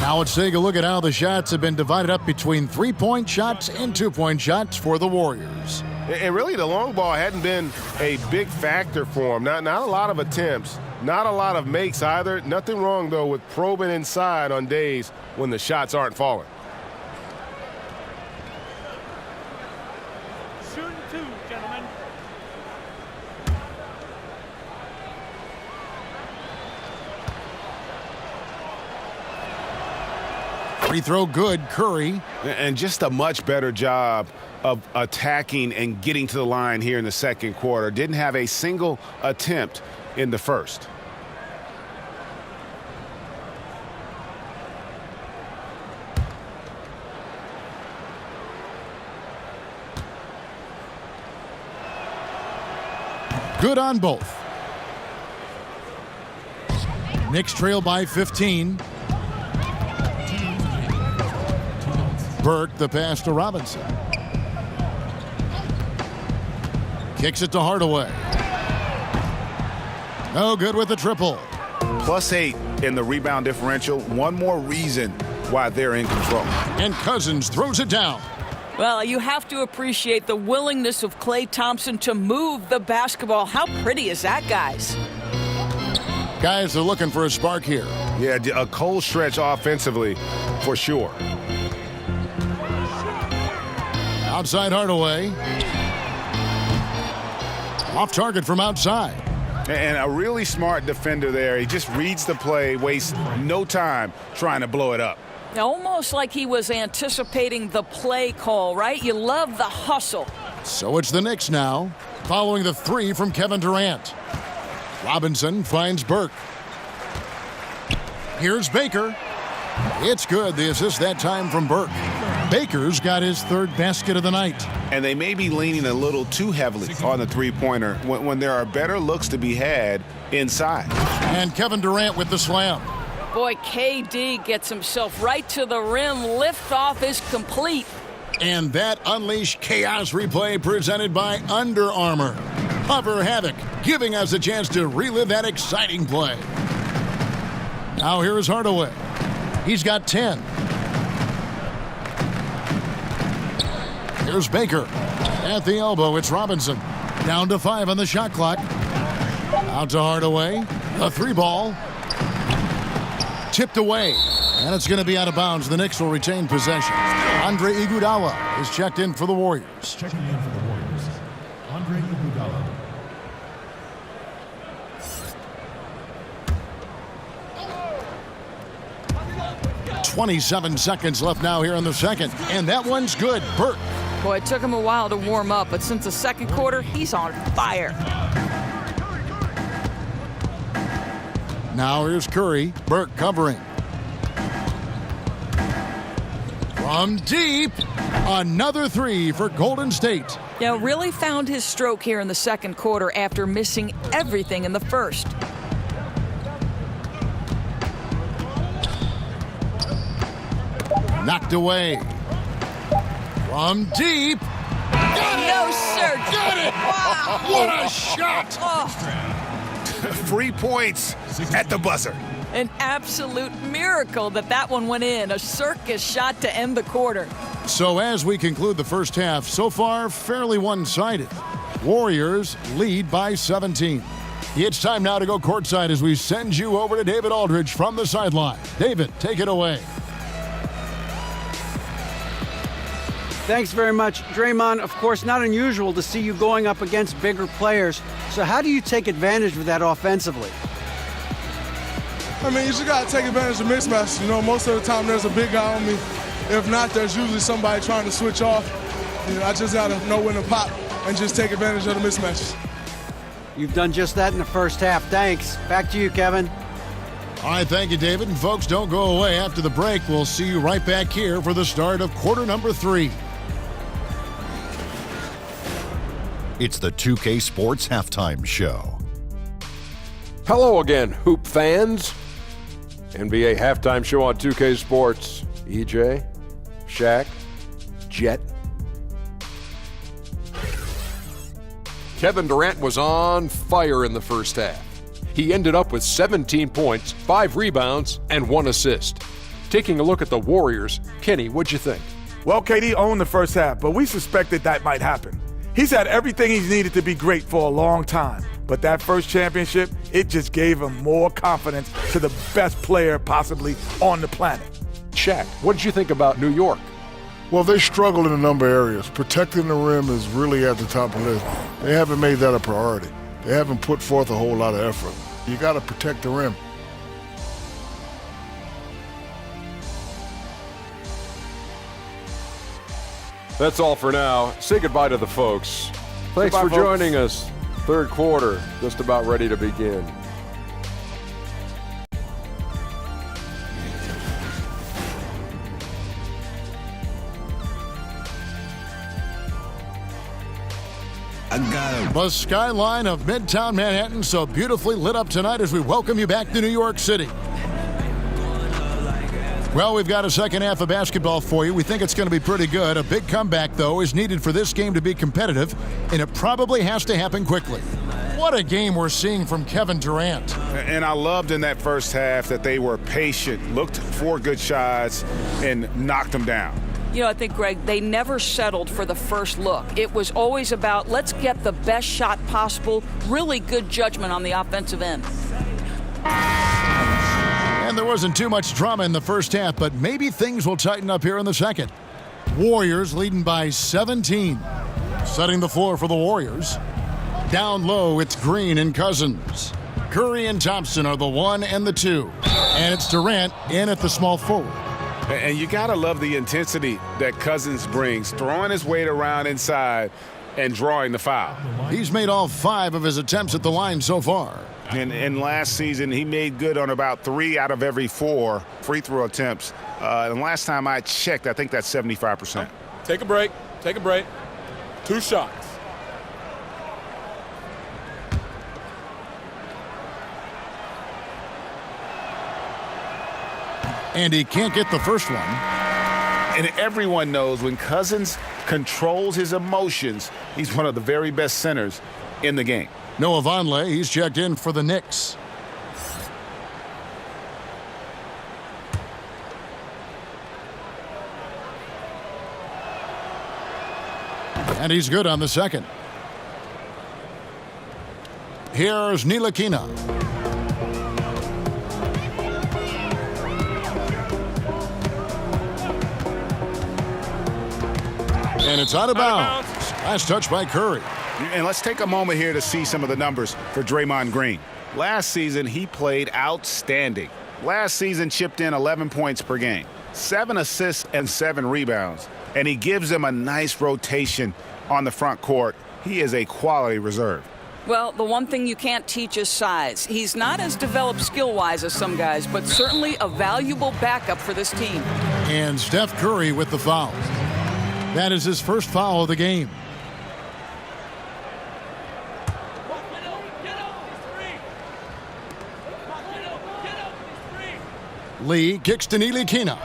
Now let's take a look at how the shots have been divided up between 3-point shots and 2-point shots for the Warriors. And really, the long ball hadn't been a big factor for him. Not a lot of attempts, not a lot of makes either. Nothing wrong, though, with probing inside on days when the shots aren't falling. Shooting 2, gentlemen. Free throw good, Curry. And just a much better job of attacking and getting to the line here in the second quarter. Didn't have a single attempt in the first. Good on both. Knicks trail by 15. Burke, the pass to Robinson. Kicks it to Hardaway. No good with the triple. +8 in the rebound differential. One more reason why they're in control. And Cousins throws it down. Well, you have to appreciate the willingness of Klay Thompson to move the basketball. How pretty is that, guys? Guys are looking for a spark here. Yeah, a cold stretch offensively for sure. Outside Hardaway. Off target from outside. And a really smart defender there. He just reads the play, wastes no time trying to blow it up. Almost like he was anticipating the play call, right? You love the hustle. So it's the Knicks now, following the 3 from Kevin Durant. Robinson finds Burke. Here's Baker. It's good. The assist that time from Burke. Baker's got his 3rd basket of the night. And they may be leaning a little too heavily on the three-pointer when there are better looks to be had inside. And Kevin Durant with the slam. Boy, KD gets himself right to the rim. Liftoff is complete. And that Unleash Chaos replay presented by Under Armour. Hover Havoc, giving us a chance to relive that exciting play. Now here's Hardaway. He's got 10. Here's Baker. At the elbow, it's Robinson. Down to 5 on the shot clock. Out to Hardaway. A 3-ball. Tipped away. And it's going to be out of bounds. The Knicks will retain possession. Andre Iguodala is checked in for the Warriors. Checking in for the Warriors, Andre Iguodala. 27 seconds left now here in the second, and that one's good. Burke. Boy, it took him a while to warm up, but since the second quarter, he's on fire. Now here's Curry. Burke covering. From deep, another three for Golden State. Really found his stroke here in the second quarter after missing everything in the first. Knocked away. From deep. Got it! No, sir. Got it! Wow. What a shot! Oh, Free points at the buzzer. an absolute miracle that one went in. A circus shot to end the quarter. So as we conclude the first half, so far fairly one-sided. Warriors lead by 17. It's time now to go courtside as we send you over to David Aldridge from the sideline. David, take it away. Thanks very much, Draymond. Of course, not unusual to see you going up against bigger players. So how do you take advantage of that offensively? I mean, you just got to take advantage of mismatches. You know, most of the time there's a big guy on me. If not, there's usually somebody trying to switch off. You know, I just got to know when to pop and just take advantage of the mismatches. You've done just that in the first half. Thanks. Back to you, Kevin. All right, thank you, David. And folks, don't go away. After the break, we'll see you right back here for the start of quarter number 3. It's the 2K Sports Halftime Show. Hello again, Hoop fans. NBA Halftime Show on 2K Sports. EJ, Shaq, Jet. Kevin Durant was on fire in the first half. He ended up with 17 points, 5 rebounds, and 1 assist. Taking a look at the Warriors, Kenny, what'd you think? Well, KD owned the first half, but we suspected that might happen. He's had everything he's needed to be great for a long time. But that first championship, it just gave him more confidence to the best player possibly on the planet. Shaq, what did you think about New York? Well, they struggle in a number of areas. Protecting the rim is really at the top of the list. They haven't made that a priority. They haven't put forth a whole lot of effort. You got to protect the rim. That's all for now. Say goodbye to the folks. Thanks Goodbye, for folks. joining us. Third quarter, just about ready to begin. The skyline of Midtown Manhattan so beautifully lit up tonight as we welcome you back to New York City. Well, we've got a second half of basketball for you. We think it's going to be pretty good. A big comeback, though, is needed for this game to be competitive, and it probably has to happen quickly. What a game we're seeing from Kevin Durant. And I loved in that first half that they were patient, looked for good shots, and knocked them down. You know, I think, Greg, they never settled for the first look. It was always about, let's get the best shot possible, really good judgment on the offensive end. And there wasn't too much drama in the first half, but maybe things will tighten up here in the second. Warriors leading by 17. Setting the floor for the Warriors. Down low, it's Green and Cousins. Curry and Thompson are the 1 and the 2. And it's Durant in at the small forward. And you got to love the intensity that Cousins brings, throwing his weight around inside and drawing the foul. He's made all 5 of his attempts at the line so far. And last season, he made good on about 3 out of every 4 free throw attempts. And last time I checked, I think that's 75%. Take a break. Take a break. 2 shots. And he can't get the first one. And everyone knows when Cousins controls his emotions, he's one of the very best centers in the game. Noah Vonleh, he's checked in for the Knicks. And he's good on the second. Here's Ntilikina. And it's out of bounds. Last touch by Curry. And let's take a moment here to see some of the numbers for Draymond Green. Last season, he played outstanding. Last season chipped in 11 points per game, 7 assists and 7 rebounds, and he gives them a nice rotation on the front court. He is a quality reserve. Well, the one thing you can't teach is size. He's not as developed skill-wise as some guys, but certainly a valuable backup for this team. And Steph Curry with the foul. That is his first foul of the game. Lee kicks to Ntilikina.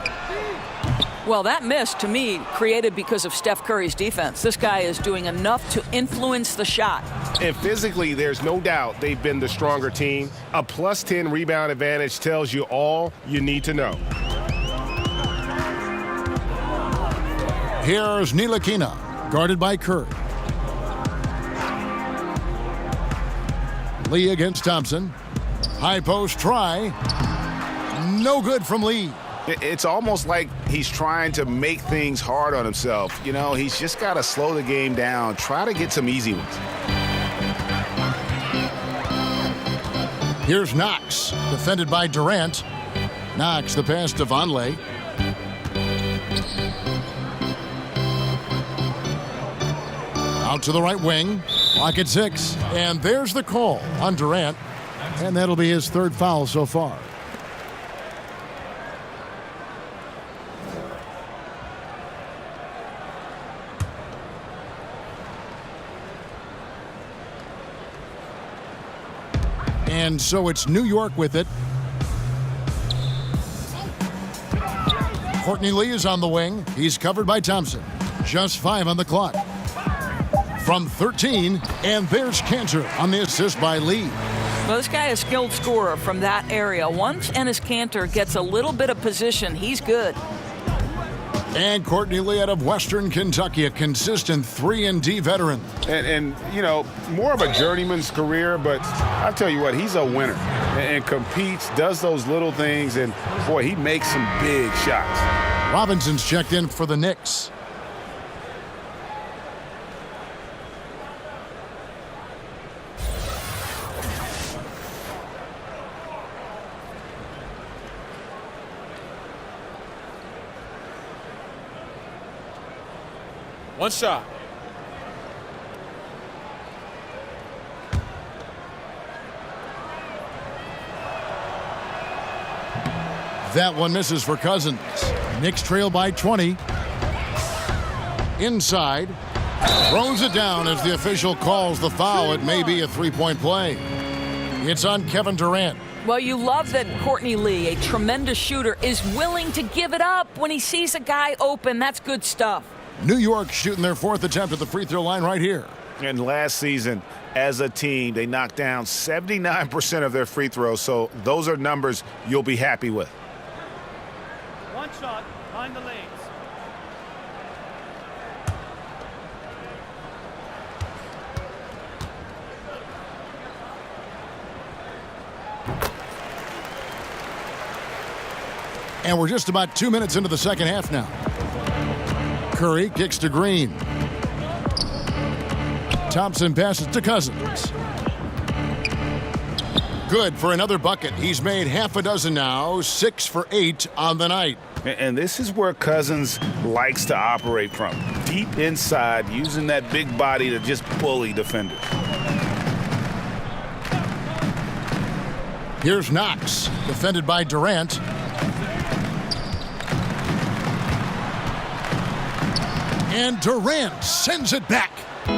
Well, that miss, to me, created because of Steph Curry's defense. This guy is doing enough to influence the shot. And physically, there's no doubt they've been the stronger team. A plus 10 rebound advantage tells you all you need to know. Here's Ntilikina, guarded by Curry. Lee against Thompson. High post try. No good from Lee. It's almost like he's trying to make things hard on himself. You know, he's just got to slow the game down, try to get some easy ones. Here's Knox, defended by Durant. Knox, the pass to Vonleh. Out to the right wing. Clock at 6. And there's the call on Durant. And that'll be his third foul so far. And so it's New York with it. Courtney Lee is on the wing. He's covered by Thompson. Just 5 on the clock. From 13, and there's Cantor on the assist by Lee. Well, this guy is a skilled scorer from that area. Once Enes Kanter gets a little bit of position, he's good. And Courtney Lee out of Western Kentucky, a consistent 3-and-D veteran. And, you know, more of a journeyman's career, but I'll tell you what, he's a winner and competes, does those little things, and, boy, he makes some big shots. Robinson's checked in for the Knicks. One shot. That one misses for Cousins. Knicks trail by 20. Inside. Throws it down as the official calls the foul. It may be a three-point play. It's on Kevin Durant. Well, you love that Courtney Lee, a tremendous shooter, is willing to give it up when he sees a guy open. That's good stuff. New York shooting their 4th attempt at the free throw line right here. And last season, as a team, they knocked down 79% of their free throws, so those are numbers you'll be happy with. One shot behind the lanes. And we're just about 2 minutes into the second half now. Curry kicks to Green. Thompson passes to Cousins. Good for another bucket. He's made half a dozen now, 6 for 8 on the night. And this is where Cousins likes to operate from. Deep inside, using that big body to just bully defenders. Here's Knox, defended by Durant. And Durant sends it back.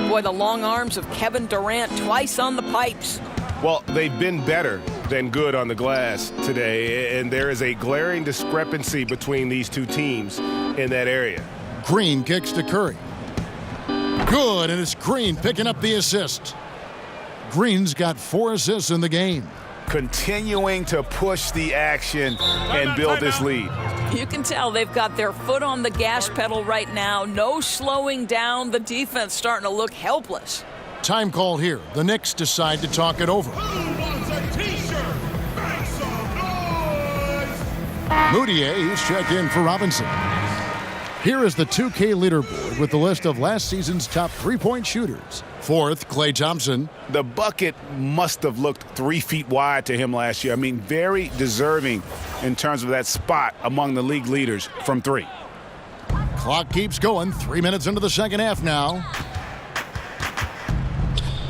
Boy, the long arms of Kevin Durant twice on the pipes. Well, they've been better than good on the glass today, and there is a glaring discrepancy between these two teams in that area. Green kicks to Curry. Good, and it's Green picking up the assist. Green's got 4 assists in the game. Continuing to push the action and build this lead. You can tell they've got their foot on the gas pedal right now. No slowing down. The defense starting to look helpless. Time call here. The Knicks decide to talk it over. Moutier, he's checked in for Robinson. Here is the 2K leaderboard with the list of last season's top three-point shooters. Fourth, Klay Thompson. The bucket must have looked 3 feet wide to him last year. I mean, very deserving in terms of that spot among the league leaders from 3. Clock keeps going. 3 minutes into the second half now.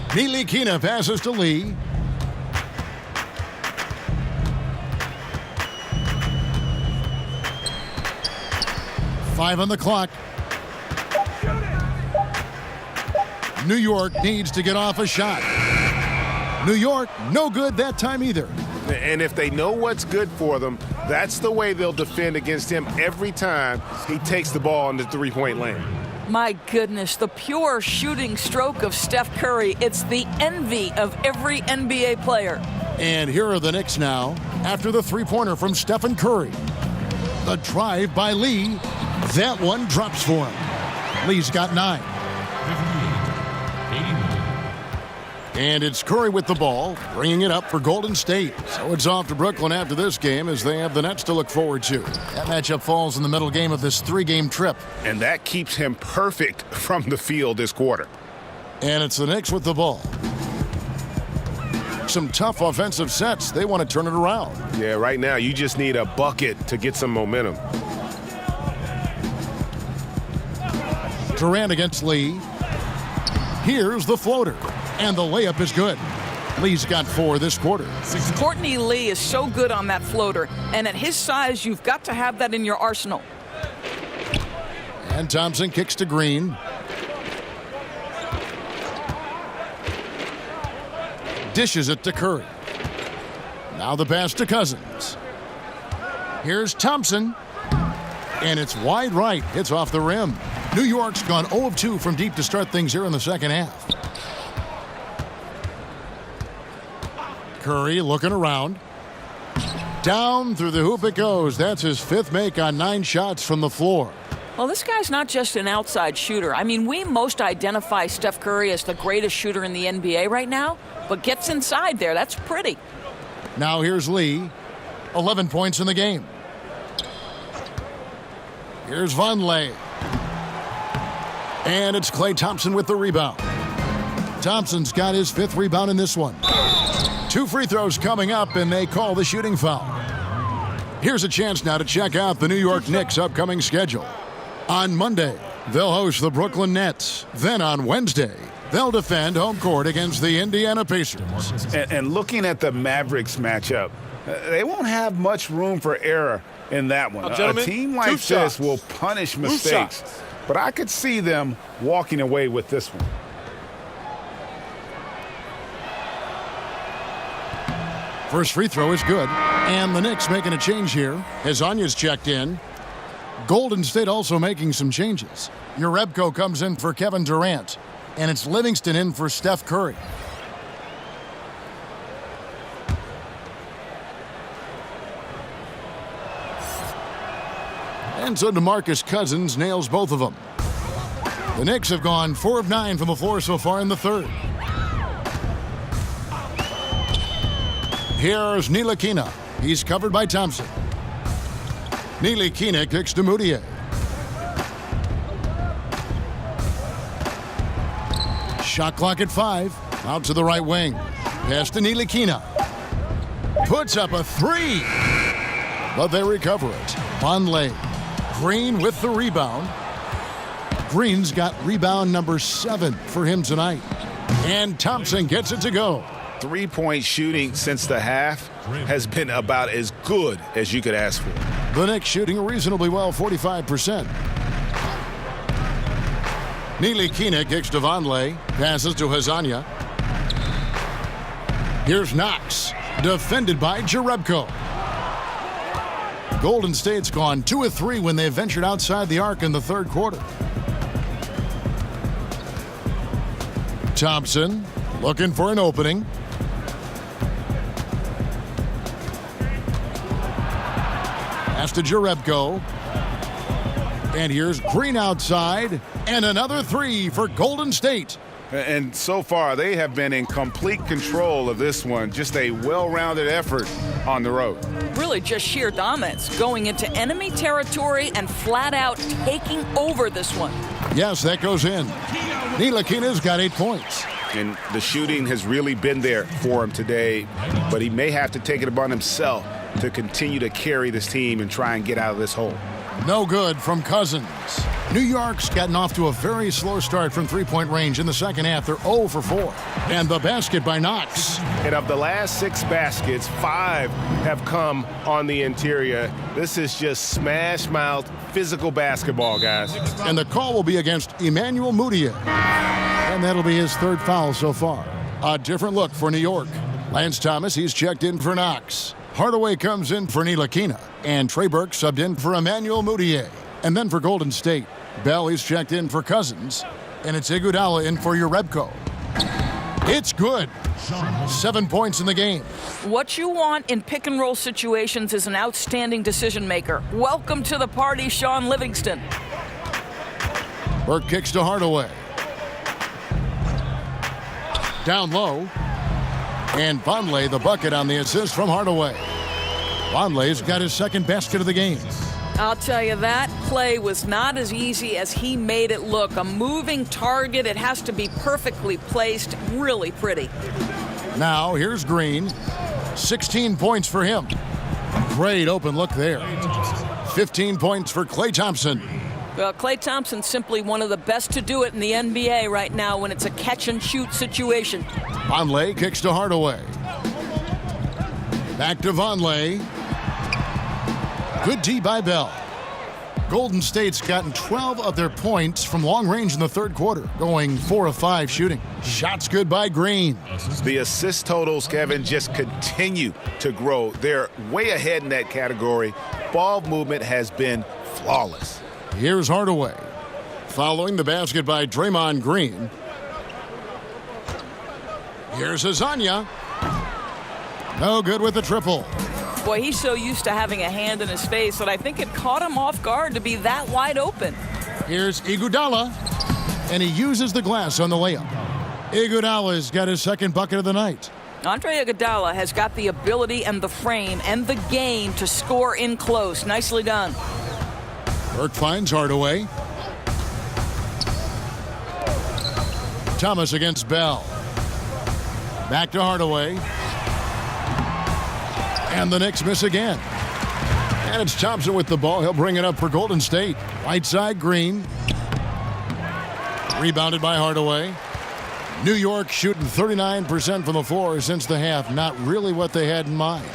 Ntilikina passes to Lee. Five on the clock. New York needs to get off a shot. New York, no good that time either. And if they know what's good for them, that's the way they'll defend against him every time he takes the ball in the three-point lane. My goodness, the pure shooting stroke of Steph Curry. It's the envy of every NBA player. And here are the Knicks now after the three-pointer from Stephen Curry. The drive by Lee. That one drops for him. Lee's got 9. And it's Curry with the ball, bringing it up for Golden State. So it's off to Brooklyn after this game as they have the Nets to look forward to. That matchup falls in the middle game of this 3-game trip. And that keeps him perfect from the field this quarter. And it's the Knicks with the ball. Some tough offensive sets. They want to turn it around. Yeah, right now you just need a bucket to get some momentum. Durant against Lee. Here's the floater. And the layup is good. Lee's got 4 this quarter. Courtney Lee is so good on that floater. And at his size, you've got to have that in your arsenal. And Thompson kicks to Green. Dishes it to Curry. Now the pass to Cousins. Here's Thompson. And it's wide right. It's off the rim. New York's gone 0 of 2 from deep to start things here in the second half. Curry looking around. Down through the hoop it goes. That's his 5th make on 9 shots from the floor. Well, this guy's not just an outside shooter. I mean, we most identify Steph Curry as the greatest shooter in the NBA right now, but gets inside there. That's pretty. Now here's Lee. 11 points in the game. Here's Vonleh. And it's Klay Thompson with the rebound. Thompson's got his 5th rebound in this one. 2 free throws coming up, and they call the shooting foul. Here's a chance now to check out the New York Knicks' upcoming schedule. On Monday, they'll host the Brooklyn Nets. Then on Wednesday, they'll defend home court against the Indiana Pacers. And looking at the Mavericks matchup, they won't have much room for error in that one. A team like this will punish mistakes, but I could see them walking away with this one. First free throw is good. And the Knicks making a change here as Anya's checked in. Golden State also making some changes. Jerebko comes in for Kevin Durant. And it's Livingston in for Steph Curry. And so DeMarcus Cousins nails both of them. The Knicks have gone 4 of 9 from the floor so far in the third. Here's Ntilikina. He's covered by Thompson. Ntilikina kicks to Moutier. Shot clock at 5. Out to the right wing. Pass to Ntilikina. Puts up a 3. But they recover it. Vonleh. Green with the rebound. Green's got rebound number 7 for him tonight. And Thompson gets it to go. 3-point shooting since the half has been about as good as you could ask for. The Knicks shooting reasonably well, 45%. Ntilikina kicks to Vonleh. Passes to Hazanya. Here's Knox. Defended by Jerebko. Golden State's gone 2 of 3 when they ventured outside the arc in the third quarter. Thompson looking for an opening. Pass to Jerebko. And here's Green outside. And another 3 for Golden State. And so far, they have been in complete control of this one. Just a well-rounded effort on the road. Really just sheer dominance, going into enemy territory and flat out taking over this one. Yes, that goes in. Ntilikina's got 8 points. And the shooting has really been there for him today, but he may have to take it upon himself to continue to carry this team and try and get out of this hole. No good from Cousins. New York's gotten off to a very slow start from three-point range in the second half. They're 0 for 4. And the basket by Knox. And of the last 6 baskets, 5 have come on the interior. This is just smash-mouth physical basketball, guys. And the call will be against Emmanuel Mudiay. And that'll be his 3rd foul so far. A different look for New York. Lance Thomas, he's checked in for Knox. Hardaway comes in for Ntilikina. And Trey Burke subbed in for Emmanuel Mudiay. And then for Golden State, Bell is checked in for Cousins. And it's Iguodala in for Jerebko. It's good. 7 points in the game. What you want in pick and roll situations is an outstanding decision maker. Welcome to the party, Sean Livingston. Burke kicks to Hardaway. Down low. And Vonleh the bucket on the assist from Hardaway. Vonleh's got his 2nd basket of the game. I'll tell you, that play was not as easy as he made it look. A moving target, it has to be perfectly placed, really pretty. Now, here's Green. 16 points for him. Great open look there. 15 points for Klay Thompson. Well, Klay Thompson's simply one of the best to do it in the NBA right now when it's a catch-and-shoot situation. Vonleh kicks to Hardaway. Back to Vonleh. Good D by Bell. Golden State's gotten 12 of their points from long range in the 3rd quarter, going 4 of 5 shooting. Shots good by Green. The assist totals, Kevin, just continue to grow. They're way ahead in that category. Ball movement has been flawless. Here's Hardaway. Following the basket by Draymond Green. Here's Azania. No good with the triple. Boy, he's so used to having a hand in his face that I think it caught him off guard to be that wide open. Here's Iguodala, and he uses the glass on the layup. Iguodala's got his 2nd bucket of the night. Andre Iguodala has got the ability and the frame and the game to score in close. Nicely done. Burke finds Hardaway. Thomas against Bell. Back to Hardaway. And the Knicks miss again. And it's Thompson with the ball. He'll bring it up for Golden State. Right side, Green. Rebounded by Hardaway. New York shooting 39% from the floor since the half. Not really what they had in mind.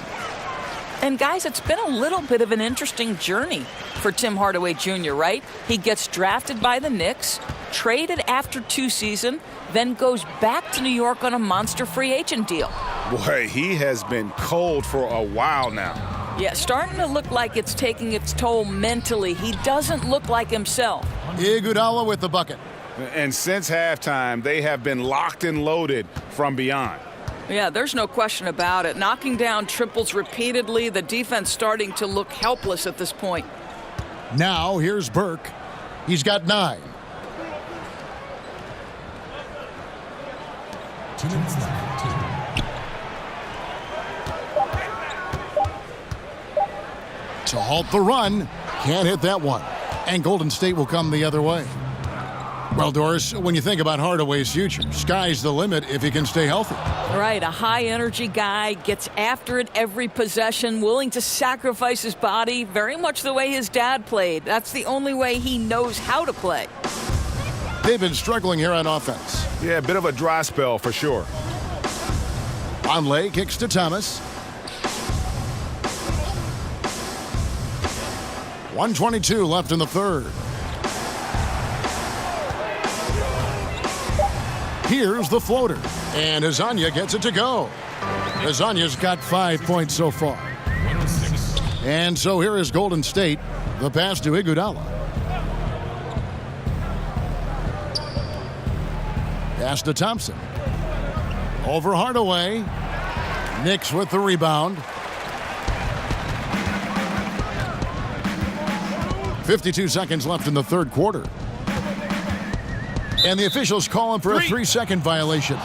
And guys, it's been a little bit of an interesting journey for Tim Hardaway Jr., right? He gets drafted by the Knicks, traded after 2 seasons, then goes back to New York on a monster free agent deal. Boy, he has been cold for a while now. Yeah, starting to look like it's taking its toll mentally. He doesn't look like himself. Iguodala with the bucket. And since halftime, they have been locked and loaded from beyond. Yeah, there's no question about it. Knocking down triples repeatedly, the defense starting to look helpless at this point. Now, here's Burke. He's got 9. 2 minutes left. To halt the run. Can't hit that one. And Golden State will come the other way. Well, Doris, when you think about Hardaway's future, sky's the limit if he can stay healthy. Right, a high-energy guy, gets after it every possession, willing to sacrifice his body, very much the way his dad played. That's the only way he knows how to play. They've been struggling here on offense. Yeah, a bit of a dry spell for sure. Vonleh kicks to Thomas. 1:22 left in the 3rd. Here's the floater, and Azania gets it to go. Azania's got 5 points so far. And so here is Golden State. The pass to Iguodala. Pass to Thompson. Over Hardaway. Knicks with the rebound. 52 seconds left in the 3rd quarter. And the officials calling for a 3-second violation.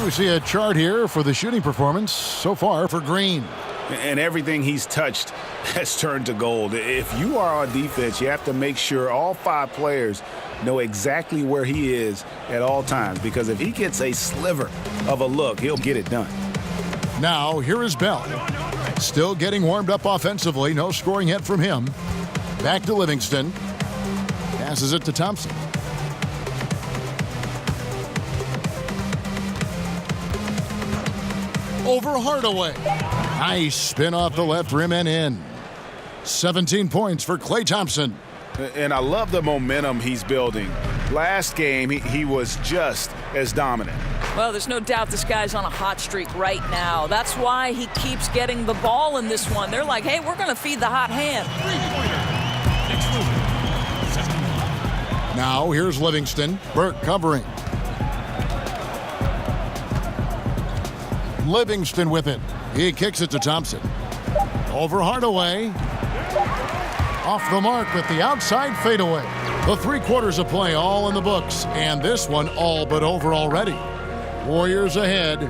We see a chart here for the shooting performance so far for Green. And everything he's touched has turned to gold. If you are on defense, you have to make sure all 5 players know exactly where he is at all times, because if he gets a sliver of a look, he'll get it done. Now, here is Bell. Still getting warmed up offensively. No scoring yet from him. Back to Livingston. Passes it to Thompson. Over Hardaway. Nice spin off the left rim and in. 17 points for Klay Thompson. And I love the momentum he's building. Last game, he was just as dominant. Well, there's no doubt this guy's on a hot streak right now. That's why he keeps getting the ball in this one. They're like, hey, we're going to feed the hot hand. Now, here's Livingston. Burke covering. Livingston with it. He kicks it to Thompson. Over Hardaway. Off the mark with the outside fadeaway. The 3 quarters of play all in the books, and this one all but over already. Warriors ahead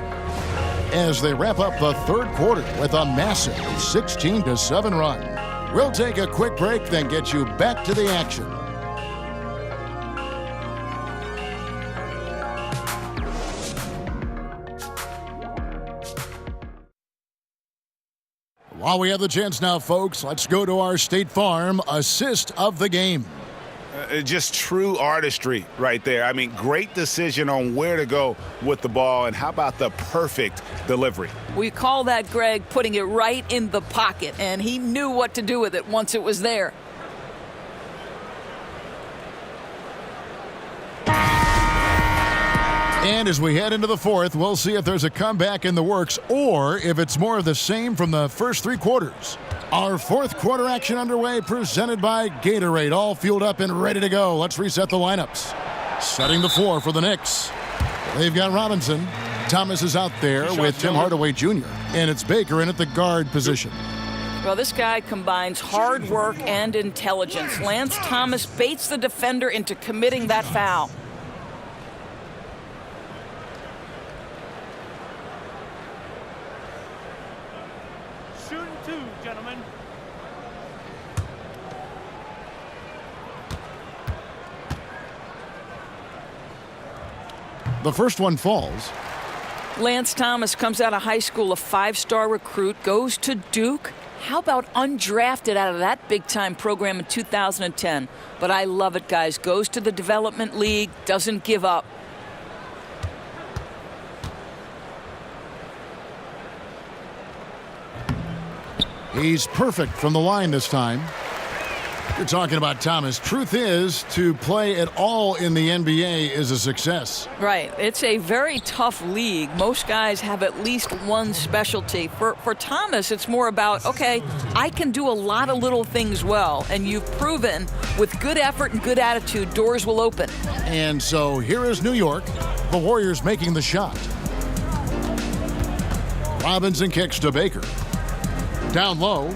as they wrap up the 3rd quarter with a massive 16-7 run. We'll take a quick break, then get you back to the action. While we have the chance now, folks, let's go to our State Farm assist of the game. Just true artistry right there. I mean, great decision on where to go with the ball, and how about the perfect delivery? We call that, Greg, putting it right in the pocket, and he knew what to do with it once it was there. And as we head into the 4th, we'll see if there's a comeback in the works or if it's more of the same from the first 3 quarters. Our 4th quarter action underway, presented by Gatorade, all fueled up and ready to go. Let's reset the lineups. Setting the floor for the Knicks. They've got Robinson. Thomas is out there with Tim Hardaway Jr. And it's Baker in at the guard position. Well, this guy combines hard work and intelligence. Lance Thomas baits the defender into committing that foul. Shooting 2, gentlemen. The first one falls. Lance Thomas comes out of high school, a 5-star recruit, goes to Duke. How about undrafted out of that big-time program in 2010? But I love it, guys. Goes to the development league, doesn't give up. He's perfect from the line this time. You're talking about Thomas. Truth is, to play at all in the NBA is a success. Right. It's a very tough league. Most guys have at least one specialty. For Thomas, it's more about, okay, I can do a lot of little things well, and you've proven with good effort and good attitude, doors will open. And so here is New York, the Warriors making the shot. Robinson kicks to Baker. Down low.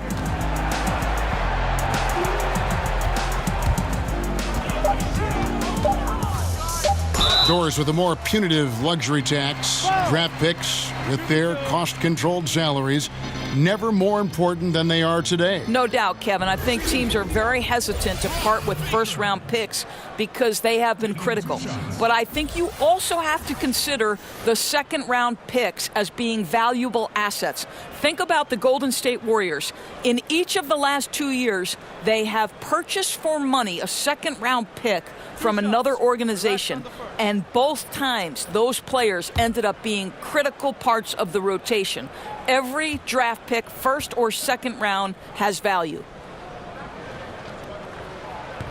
Doors with a more punitive luxury tax. Draft picks with their cost-controlled salaries never more important than they are today. No doubt, Kevin. I think teams are very hesitant to part with first-round picks because they have been critical. But I think you also have to consider the second-round picks as being valuable assets. Think about the Golden State Warriors. In each of the last 2 years, they have purchased for money a second-round pick from another organization. And both times, those players ended up being critical parts of the rotation. Every draft pick, first or second round, has value.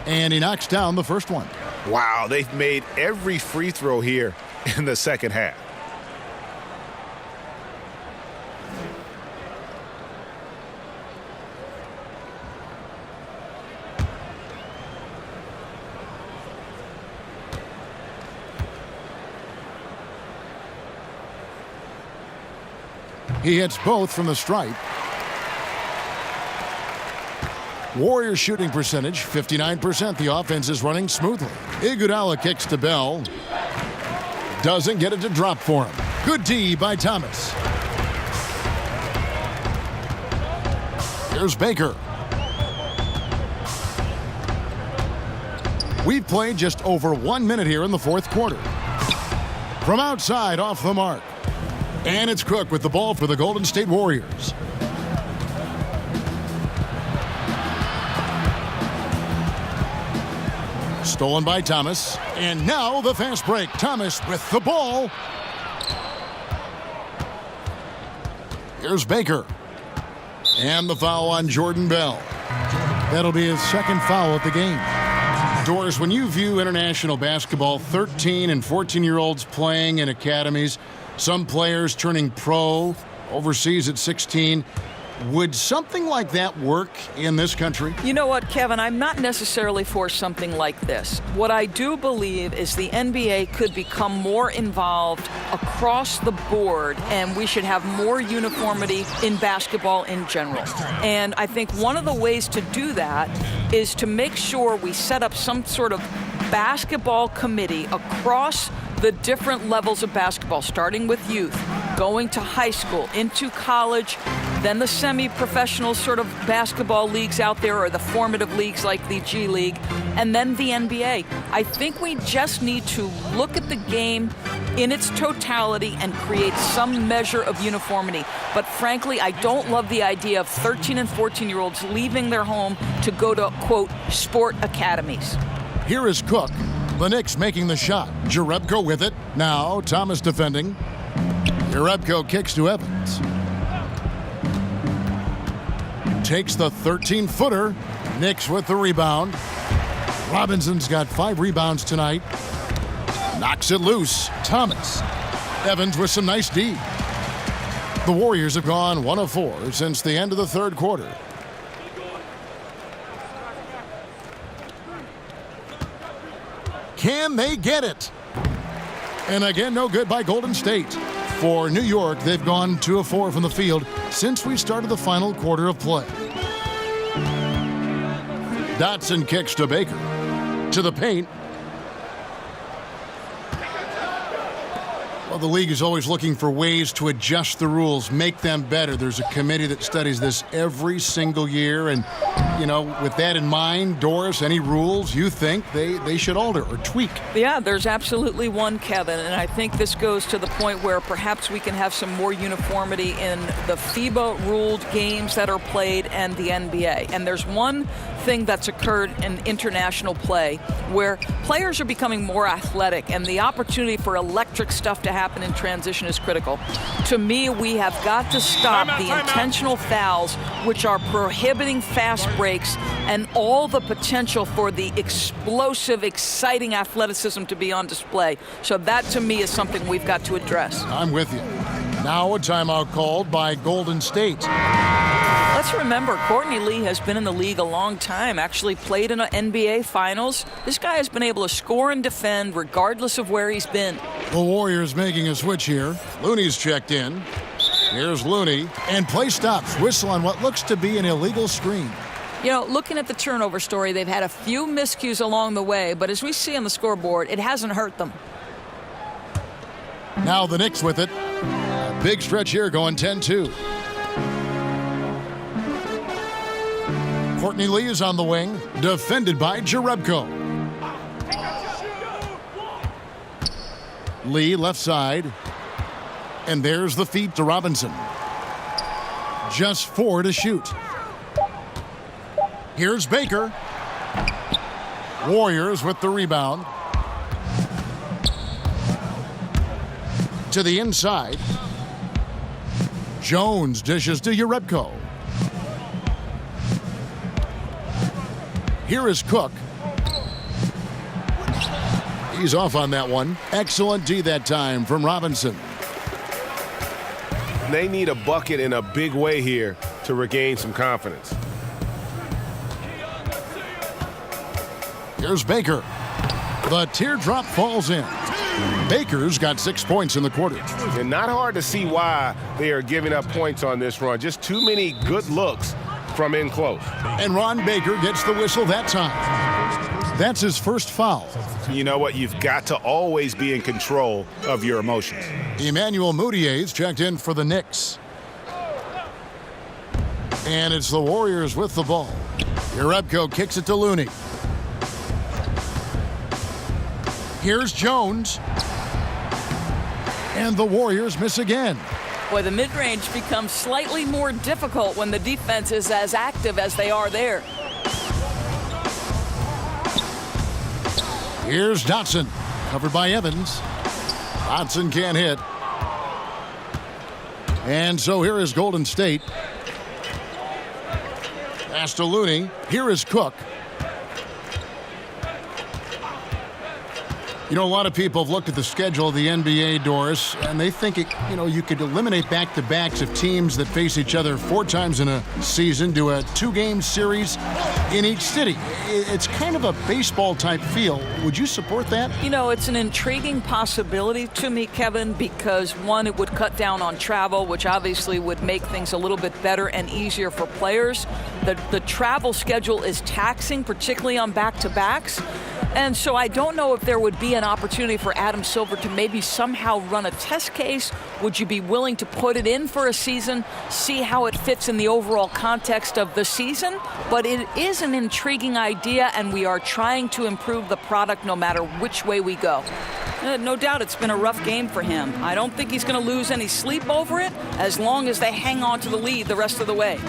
And he knocks down the first one. Wow, they've made every free throw here in the second half. He hits both from the stripe. Warriors shooting percentage, 59%. The offense is running smoothly. Iguodala kicks to Bell. Doesn't get it to drop for him. Good D by Thomas. Here's Baker. We've played just over 1 minute here in the fourth quarter. From outside, off the mark. And it's Cook with the ball for the Golden State Warriors. Stolen by Thomas. And now the fast break. Thomas with the ball. Here's Baker. And the foul on Jordan Bell. That'll be his second foul of the game. Doris, when you view international basketball, 13 and 14-year-olds playing in academies, some players turning pro overseas at 16, would something like that work in this country? You know what, Kevin? I'm not necessarily for something like this. What I do believe is the NBA could become more involved across the board, and we should have more uniformity in basketball in general. And I think one of the ways to do that is to make sure we set up some sort of basketball committee across the different levels of basketball, starting with youth, going to high school, into college, then the semi-professional sort of basketball leagues out there, or the formative leagues like the G League, and then the NBA. I think we just need to look at the game in its totality and create some measure of uniformity. But frankly, I don't love the idea of 13 and 14-year-olds leaving their home to go to, quote, sport academies. Here is Cook. The Knicks making the shot. Jerebko with it. Now Thomas defending. Jerebko kicks to Evans. Takes the 13-footer. Knicks with the rebound. Robinson's got 5 rebounds tonight. Knocks it loose. Thomas. Evans with some nice D. The Warriors have gone 1 of 4 since the end of the third quarter. Can they get it? And again, no good by Golden State. For New York, they've gone 2 of 4 from the field since we started the final quarter of play. Dotson kicks to Baker. To the paint. Well, the league is always looking for ways to adjust the rules, make them better. There's a committee that studies this every single year. And, you know, with that in mind, Doris, any rules you think they should alter or tweak? Yeah, there's absolutely one, Kevin. And I think this goes to the point where perhaps we can have some more uniformity in the FIBA-ruled games that are played and the NBA. And there's one thing that's occurred in international play where players are becoming more athletic, and the opportunity for electric stuff to happen in transition is critical. To me, we have got to stop the intentional fouls, which are prohibiting fast breaks and all the potential for the explosive, exciting athleticism to be on display. So that, to me, is something we've got to address. I'm with you. Now a timeout called by Golden State. Let's remember, Courtney Lee has been in the league a long time, actually played in an NBA Finals. This guy has been able to score and defend regardless of where he's been. The Warriors making a switch here. Looney's checked in. Here's Looney. And play stops. Whistle on what looks to be an illegal screen. You know, looking at the turnover story, they've had a few miscues along the way, but as we see on the scoreboard, it hasn't hurt them. Now the Knicks with it. A big stretch here going 10-2. Courtney Lee is on the wing, defended by Jerebko. Lee left side. And there's the feed to Robinson. Just 4 to shoot. Here's Baker. Warriors with the rebound. To the inside. Jones dishes to Jerebko. Here is Cook. He's off on that one. Excellent D that time from Robinson. They need a bucket in a big way here to regain some confidence. Here's Baker. The teardrop falls in. Baker's got 6 points in the quarter. And not hard to see why they are giving up points on this run. Just too many good looks from in close. And Ron Baker gets the whistle that time. That's his first foul. You know what? You've got to always be in control of your emotions. Emmanuel Mudiay's checked in for the Knicks. And it's the Warriors with the ball. Jerebko kicks it to Looney. Here's Jones. And the Warriors miss again. Boy, the mid-range becomes slightly more difficult when the defense is as active as they are there. Here's Dotson, covered by Evans. Dotson can't hit. And so here is Golden State. Pass to Looney. Here is Cook. You know, a lot of people have looked at the schedule of the NBA, Doris, and they think, you could eliminate back-to-backs of teams that face each other 4 times in a season, do a 2-game series in each city. It's kind of a baseball-type feel. Would you support that? It's an intriguing possibility to me, Kevin, because, one, it would cut down on travel, which obviously would make things a little bit better and easier for players. The travel schedule is taxing, particularly on back-to-backs. And so I don't know if there would be an opportunity for Adam Silver to maybe somehow run a test case. Would you be willing to put it in for a season, see how it fits in the overall context of the season? But it is an intriguing idea, and we are trying to improve the product no matter which way we go. No doubt it's been a rough game for him. I don't think he's going to lose any sleep over it as long as they hang on to the lead the rest of the way.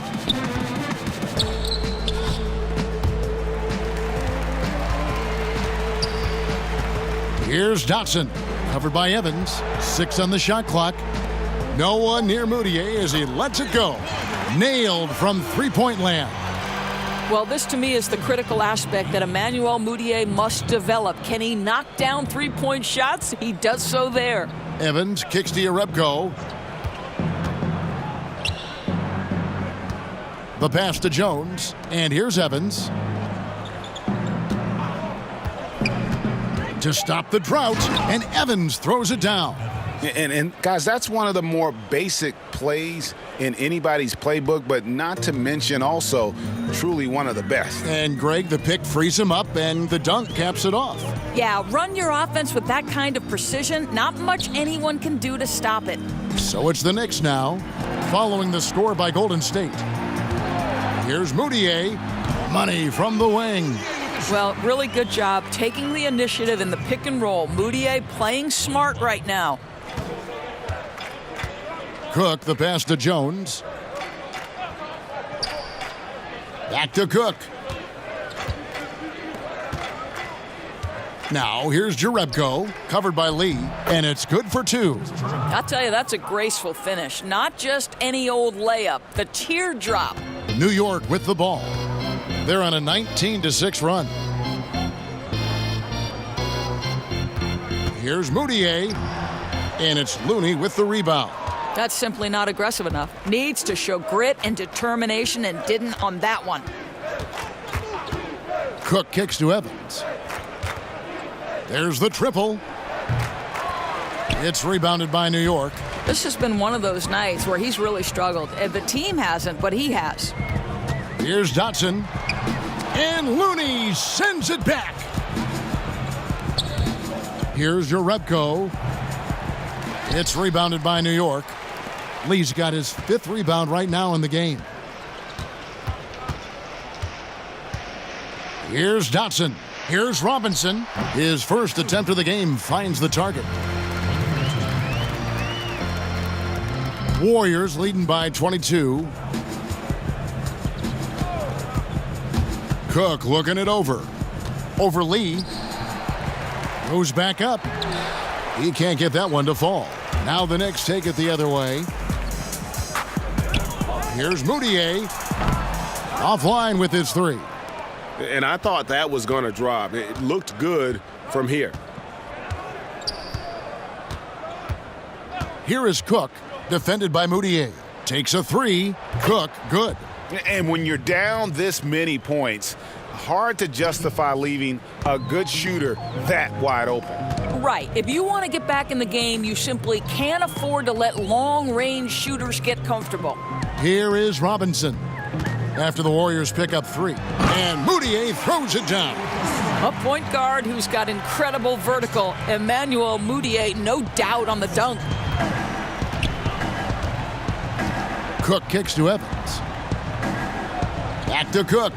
Here's Dotson, covered by Evans. 6 on the shot clock. No one near Mudiay as he lets it go. Nailed from three-point land. Well, this to me is the critical aspect that Emmanuel Mudiay must develop. Can he knock down three-point shots? He does so there. Evans kicks to Jerebko. The pass to Jones. And here's Evans. To stop the drought, and Evans throws it down. And guys, that's one of the more basic plays in anybody's playbook, but not to mention also truly one of the best. And Greg, the pick frees him up, and the dunk caps it off. Yeah, run your offense with that kind of precision. Not much anyone can do to stop it. So it's the Knicks now, following the score by Golden State. Here's Mudiay. Money from the wing. Well, really good job taking the initiative in the pick and roll. Mudiay playing smart right now. Cook, the pass to Jones. Back to Cook. Now here's Jerebko, covered by Lee, and it's good for 2. I'll tell you, that's a graceful finish. Not just any old layup, the teardrop. New York with the ball. They're on a 19-6 run. Here's Mudiay, and it's Looney with the rebound. That's simply not aggressive enough. Needs to show grit and determination, and didn't on that one. Cook kicks to Evans. There's the triple. It's rebounded by New York. This has been one of those nights where he's really struggled. The team hasn't, but he has. Here's Dotson. And Looney sends it back. Here's Jerebko. It's rebounded by New York. Lee's got his 5th rebound right now in the game. Here's Dotson. Here's Robinson. His first attempt of the game finds the target. Warriors leading by 22. Cook looking it over. Over Lee. Goes back up. He can't get that one to fall. Now the Knicks take it the other way. Here's Mudiay. Offline with his 3. And I thought that was going to drop. It looked good from here. Here is Cook, defended by Mudiay. Takes a 3. Cook, good. And when you're down this many points, hard to justify leaving a good shooter that wide open. Right. If you want to get back in the game, you simply can't afford to let long-range shooters get comfortable. Here is Robinson after the Warriors pick up 3. And Mudiay throws it down. A point guard who's got incredible vertical. Emmanuel Mudiay, no doubt on the dunk. Cook kicks to Evans. Back to Cook.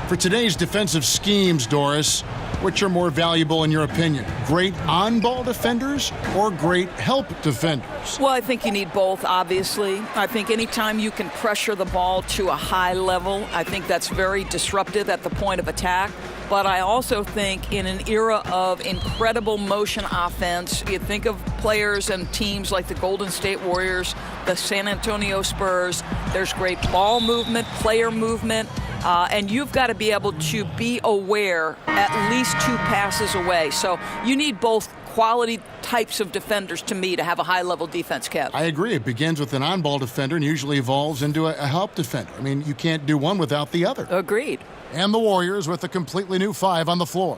For today's defensive schemes, Doris, which are more valuable in your opinion? Great on-ball defenders or great help defenders? Well, I think you need both, obviously. I think anytime you can pressure the ball to a high level, I think that's very disruptive at the point of attack. But I also think in an era of incredible motion offense, you think of players and teams like the Golden State Warriors, the San Antonio Spurs, there's great ball movement, player movement, and you've got to be able to be aware at least 2 passes away. So you need both quality types of defenders to me to have a high-level defense, Kev. I agree. It begins with an on-ball defender and usually evolves into a help defender. I mean, you can't do one without the other. Agreed. And the Warriors with a completely new 5 on the floor.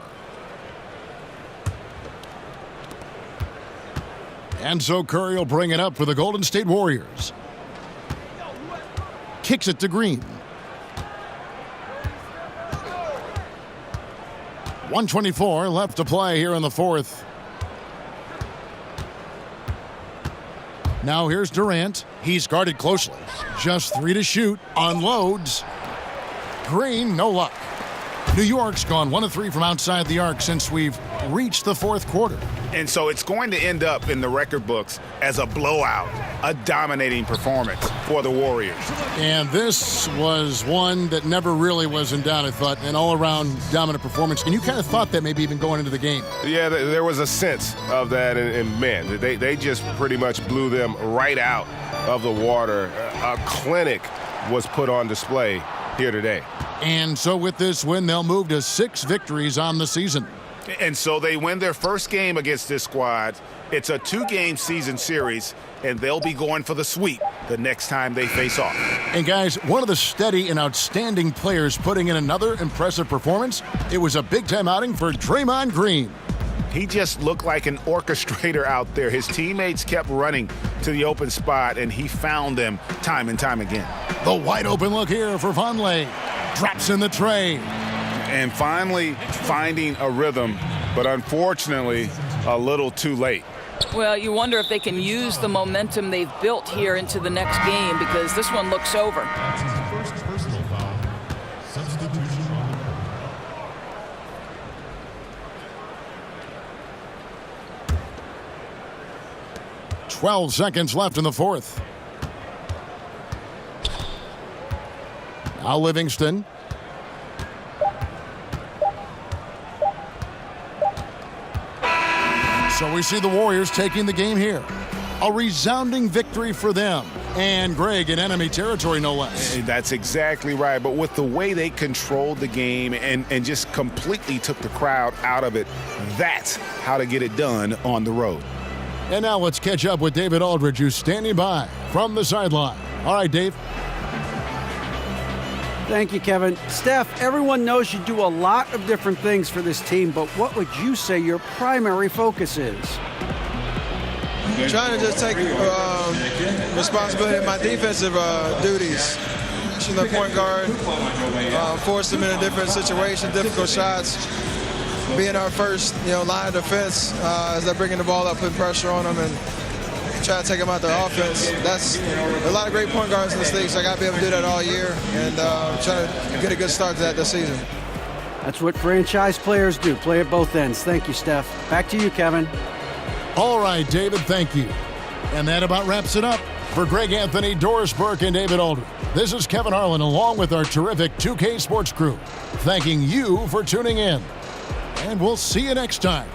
And so Curry will bring it up for the Golden State Warriors. Kicks it to Green. 1:24 left to play here in the fourth. Now here's Durant. He's guarded closely. Just 3 to shoot. Unloads. Green, no luck. New York's gone 1 of 3 from outside the arc since we've reached the fourth quarter. And so it's going to end up in the record books as a blowout, a dominating performance for the Warriors. And this was one that never really was in doubt, I thought, an all-around dominant performance. And you kind of thought that maybe even going into the game. Yeah, there was a sense of that, and man, they just pretty much blew them right out of the water. A clinic was put on display here today. And so with this win, they'll move to 6 victories on the season. And so they win their first game against this squad. It's a 2-game season series, and they'll be going for the sweep the next time they face off. And guys, one of the steady and outstanding players putting in another impressive performance, it was a big-time outing for Draymond Green. He just looked like an orchestrator out there. His teammates kept running to the open spot, and he found them time and time again. The wide-open look here for Vonleh. Drops in the tray. And finally finding a rhythm, but unfortunately a little too late. Well, you wonder if they can use the momentum they've built here into the next game, because this one looks over. First personal foul. Substitution. 12 seconds left in the fourth. Now Livingston. So we see the Warriors taking the game here. A resounding victory for them. And Greg in enemy territory, no less. That's exactly right. But with the way they controlled the game and just completely took the crowd out of it, that's how to get it done on the road. And now let's catch up with David Aldridge, who's standing by from the sideline. All right, Dave. Thank you, Kevin. Steph, everyone knows you do a lot of different things for this team, but what would you say your primary focus is? Trying to just take responsibility of my defensive duties. Pushing the point guard, force them in a different situation, difficult shots. Being our first, line of defense as they're bringing the ball up, putting pressure on them, and try to take them out their offense. That's a lot of great point guards in this league, so I got to be able to do that all year and try to get a good start to that this season. That's what franchise players do, play at both ends. Thank you, Steph. Back to you, Kevin. All right, David, thank you. And that about wraps it up. For Greg Anthony, Doris Burke, and David Aldridge, this is Kevin Harlan along with our terrific 2K Sports crew, thanking you for tuning in. And we'll see you next time.